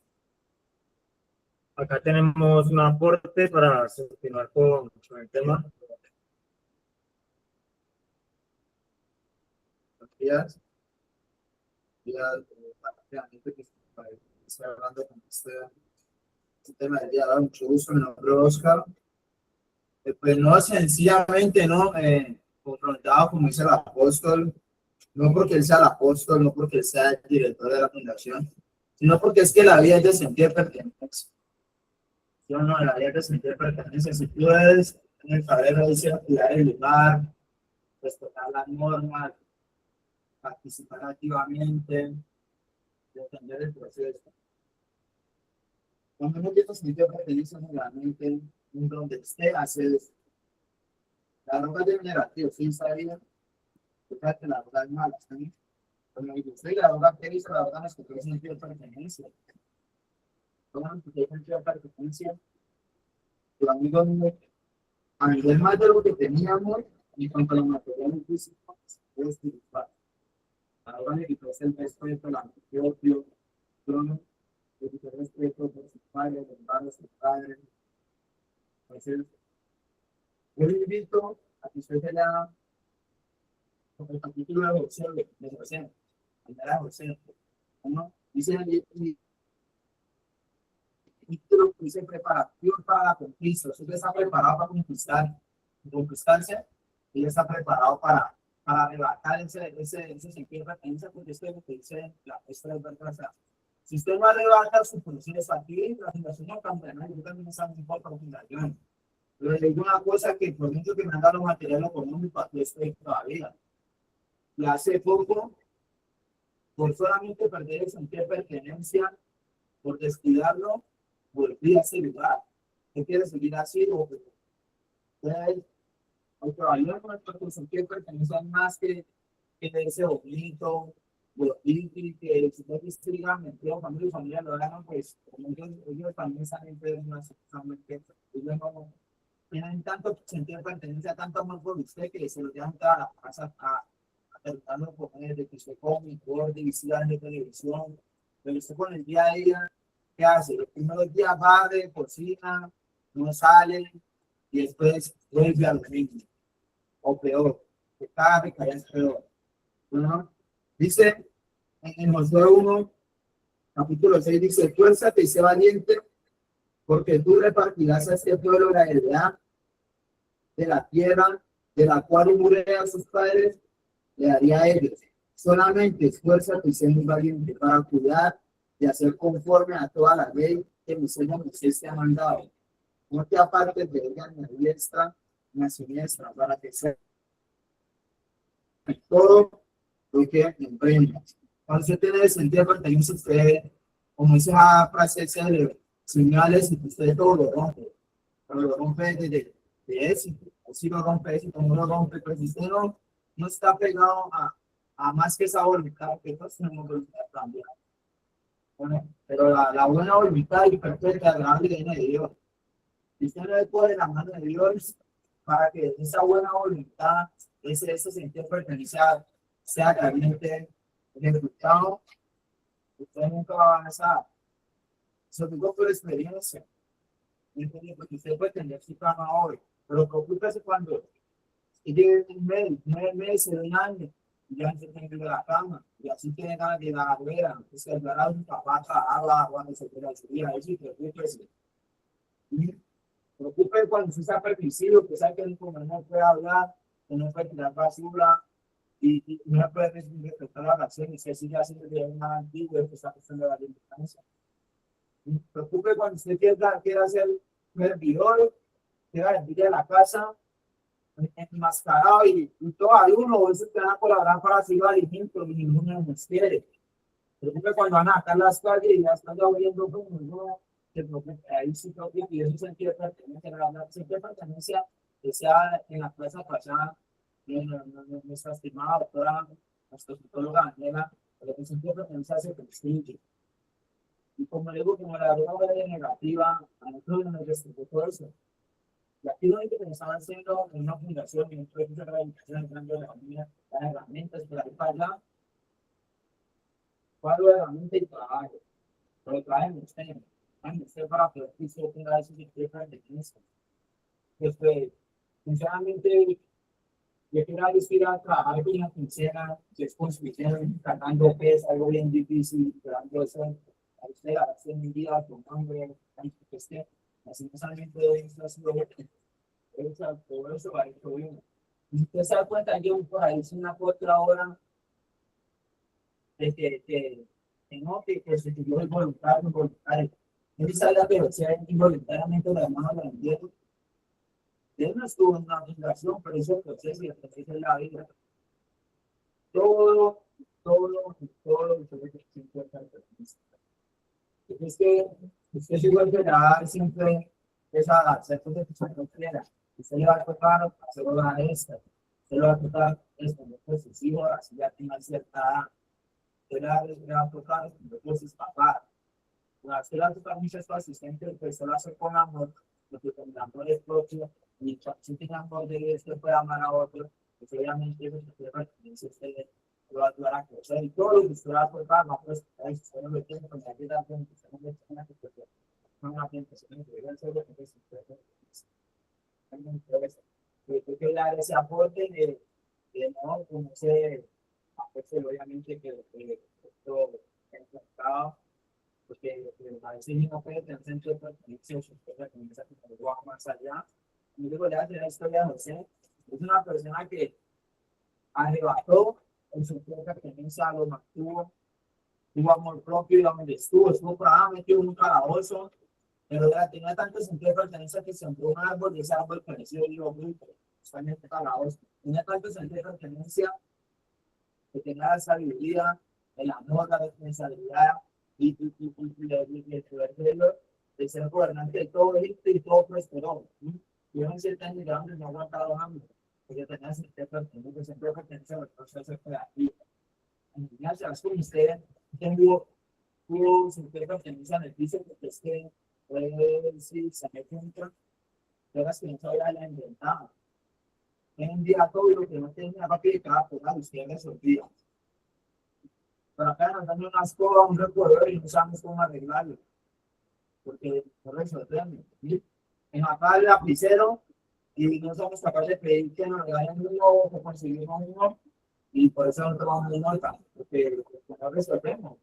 [SPEAKER 1] Acá tenemos un aporte para continuar con el tema.
[SPEAKER 2] Buenos días. Rápidamente que estoy hablando con este tema del día. Mucho gusto, mi nombre es Oscar. Pues no, sencillamente, ¿no? Confrontado, como dice el apóstol, no porque él sea el apóstol, no porque él sea el director de la fundación, sino porque es que la vida es de sentir pertenencia. ¿Sí o no? La vida es de sentir pertenencia. Si tú eres en el tablero, dice cuidar el lugar, respetar las normas, participar activamente, defender el proceso. Cuando uno tiene sentido de pertenencia, realmente, en donde esté, hace eso. La droga es negativa, sí, está bien. Fíjate, la droga es mala, ¿está bien? Cuando yo soy la droga que he visto, la droga no es que tiene sentido de pertenencia. Todo lo que tiene sentido de pertenencia, los amigos, a nivel más de lo que teníamos, en cuanto a los materiales físicos, es espiritual. La droga le quitó el respeto, el amor propio, le quitó el respeto por sus padres, los padres, sus padres. Entonces, yo le invito a que usted se lea el capítulo de José, primera José, ¿no? Dice el título que dice preparación para la conquista. Usted está preparado para conquistarse y está preparado para arrebatar ese sentido de pertenencia, porque esto es lo que dice la muestra de verdad. Si usted no arrebata su proceso aquí, la fundación no cambiará. Yo también estamos un poco con la fundación. Pero le digo una cosa, que por mucho que me han dado material económico, aquí estoy todavía. Y hace poco, por solamente perder el sentido de pertenencia, por descuidarlo, volví a ese lugar. ¿Qué quiere seguir así? Autovalor con el sentido de pertenencia más que ese bonito, que si no distrigan, empleo, familia, lo hagan, pues como ellos también saben que es una situación que ellos no tienen tanto sentido de pertenencia, tanto amor por usted, que se lo dejan entrar a la casa a tratarlo con él, de que usted come, de visitas de televisión, pero usted con el día a día, ¿qué hace? Los primeros días va de cocina, no sale, y después vuelve a lo mismo, o peor, que cada vez que es peor. Bueno, dice en Josué 1, capítulo 6, dice, fuérzate y sé valiente, porque tú repartirás a este pueblo la heredad de la tierra de la cual juré a sus padres, le daría a ellos. Solamente esfuérzate y sé muy valiente para cuidar y hacer conforme a toda la ley que mi Señor Moisés te ha mandado. No te apartes de ella ni a diestra ni a siniestra, para que sea todo lo que emprendas. Cuando usted tiene el sentido de pertenencia, usted, como dice la frase célebre, señales y usted todo lo rompe. Pero lo rompe de éxito. Si lo rompe éxito, no lo rompe. Pero si usted no está pegado a más que esa voluntad, que todos tenemos voluntad también. Bueno, pero la buena voluntad y perfecta, agradable viene de Dios. Si usted no le pone la mano de Dios para que esa buena voluntad, ese sentido de pertenencia sea realmente ejecutado, usted nunca va a avanzar. Eso digo por experiencia. Porque usted puede tener su cama hoy, pero preocúpese cuando llegue un mes, un año, y ya se tiene que ir a la cama, y así tiene ganas de ir a la rueda, es que el verano un papá agua cuando se quiera subir, ahí sí preocúpese. Preocupe cuando usted está permisivo, que sabe que no puede hablar, que no puede tirar basura, y no puede respetar la oración, y se sigue haciendo de una antigua, que está haciendo la distancia. Preocupe cuando usted quiera ser servidor, quiera venir de la casa enmascarado y todo hay uno, eso te van a colaborar para hacer alimentos y ninguno nos quiere. Preocupe cuando van a sacar las calles y ya están abriendo como no, se preocupe, ahí sí preocupe y eso sentido de pertenencia, que sea en la plaza pasada, nuestra estimada doctora, nuestra psicóloga Daniela, el sentido de pertenencia se construye. Y como le digo, como la droga negativa, a nosotros nos destruyó todo eso. Y aquí lo único que nos están haciendo en una fundación, en un proceso de rehabilitación entrando de la familia, las herramientas para ir para allá, cuál es la herramienta y trabajo. Pero traen usted para poder que usted tenga esos sistemas de defensa. Pues, sinceramente, yo quiero ir a trabajar con una quincena, que es construcción, cargando peso, algo bien difícil, esperando eso. A usted a hacer mi vida con hambre, que esté, así no solamente de eso, todo eso va a ir bien. Y usted se da cuenta, yo por ahí hice una otra hora de que yo soy voluntario. Él sabe que sea involuntariamente la mano de la entierro. Él no estuvo en una fundación, pero ese proceso y el proceso de la vida. Todo lo que se encuentra en el es que usted se vuelve a dar siempre esa cierta decisión que quiera. Usted le va a tocar hacer una esta, usted le va a tocar esto, después sus hijos, así ya tengan cierta edad. Usted le va a tocar después sus papás. Usted le va a tocar muchas asistentes, pero se lo hace con amor, porque con el amor es propio, y si tiene amor de Dios, usted puede amar a otro, pues obviamente eso se puede pertenecer a usted. Lo va a ayudar a crecer y todo lo que usted va a aportar, no pues, si usted no lo tiene, pues ayuda a que usted no le tenga que perder. No una gente, se tiene que ver el lo que se puede hay que dar ese aporte de no, como se aporte, obviamente, que esto es enfrentado, porque a veces no puede tener centro de pertenencia, o su pertenencia que no va más allá. Yo digo, ya de la historia de José, es una persona que arrebató en su propia pertenencia, lo mantuvo, tuvo amor propio y donde estuvo para metido en un calabozo, pero ya tenía tanto sentido de pertenencia que sembró un árbol y ese árbol pareció vivo muy, está en este calabozo. Tenía tanto sentido de pertenencia que tenía la sabiduría, el amor, la responsabilidad y el poder de ser gobernante de todo Egipto y todo prosperó. Yo en 7 años de hambre no he aguantado hambre. Porque tenía sentido de pertenencia al proceso creativo. Ya se hace con usted, tuvo sentido de pertenencia en el piso, porque es que puede decir, se me cuenta, las que no sabía la inventado. En día todo lo que no tenía papi de cada cosa, usted resolvía. Pero acá nos dan una escoba, un recorredor y no sabemos cómo arreglarlo. Porque no resolvemos. En acá el lapicero, y no somos capaces de pedir que nos regalen uno o conseguimos uno, y por eso no tomamos nota, porque no resolvemos.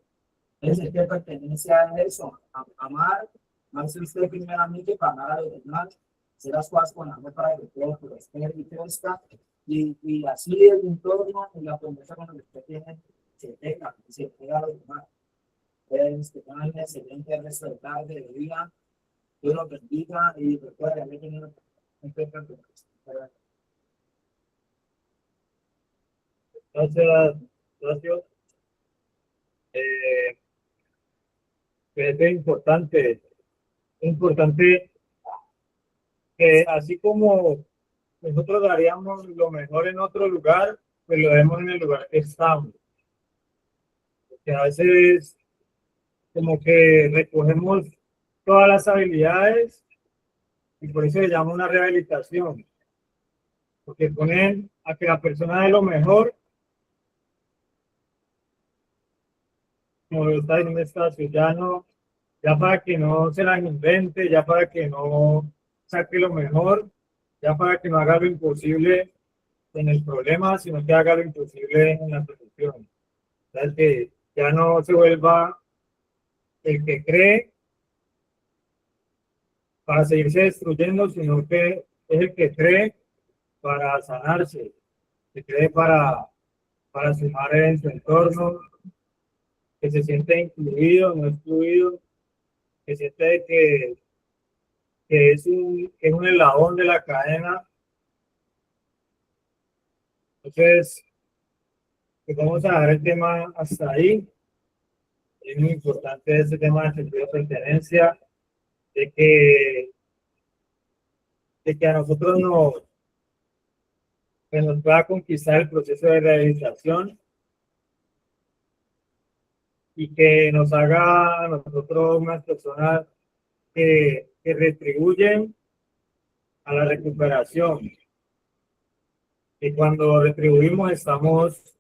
[SPEAKER 2] Es que pertenece a eso, amar Hace usted primeramente para amar a los demás, hacer las cosas con amor para que todos prosperen y crezcan, y así el entorno y la promesa con la que usted tiene se tenga a los demás. Pues, que tengan un excelente resto de tarde, de día, Dios los bendiga y recuerden, a mí tener un perfecto.
[SPEAKER 1] Gracias, gracias. Es importante que así como nosotros daríamos lo mejor en otro lugar, pues lo demos en el lugar que estamos. Porque a veces como que recogemos todas las habilidades y por eso se llama una rehabilitación. Porque ponen a que la persona dé lo mejor, como lo está diciendo Estacio, ya para que no se las invente, ya para que no saque lo mejor, ya para que no haga lo imposible en el problema, sino que haga lo imposible en la solución. O sea, que ya no se vuelva el que cree para seguirse destruyendo, sino que es el que cree para sanarse, que cree para sumar en su entorno, que se siente incluido, no excluido, que siente que es un eslabón de la cadena. Entonces, pues vamos a dar el tema hasta ahí. Es muy importante este tema del sentido de pertenencia, de que a nosotros que nos pueda conquistar el proceso de rehabilitación y que nos haga a nosotros unas personas que retribuyen a la recuperación. Y cuando retribuimos estamos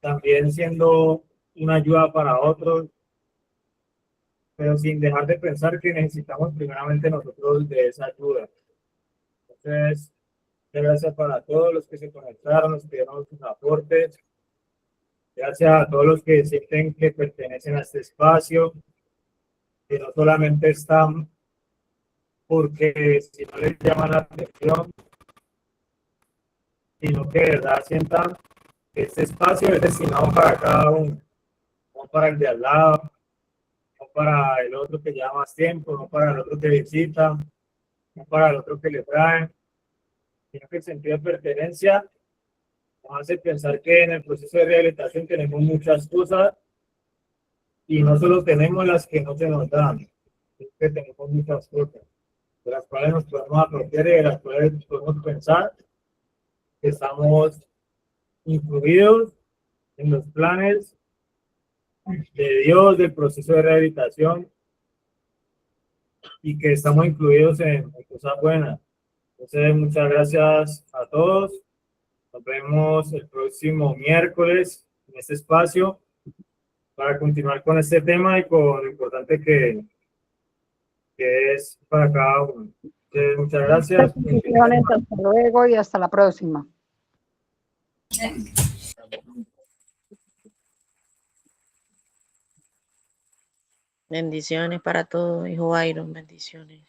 [SPEAKER 1] también siendo una ayuda para otros, pero sin dejar de pensar que necesitamos primeramente nosotros de esa ayuda. Entonces, muchas gracias para todos los que se conectaron, los que dieron sus aportes. Gracias a todos los que sienten que pertenecen a este espacio, que no solamente están porque si no les llama la atención, sino que de verdad sientan que este espacio es destinado para cada uno, no para el de al lado, no para el otro que lleva más tiempo, no para el otro que visita, no para el otro que le traen, sino que el sentido de pertenencia nos hace pensar que en el proceso de rehabilitación tenemos muchas cosas y no solo tenemos las que no se nos dan, sino que tenemos muchas cosas de las cuales nos podemos apropiar y de las cuales podemos pensar que estamos incluidos en los planes de Dios del proceso de rehabilitación y que estamos incluidos en cosas buenas. Entonces, muchas gracias a todos. Nos vemos el próximo miércoles en este espacio para continuar con este tema y con lo importante que es para cada uno. Entonces, muchas gracias.
[SPEAKER 13] Bendiciones, hasta luego y hasta la próxima.
[SPEAKER 6] Bendiciones para todos, hijo Byron, bendiciones.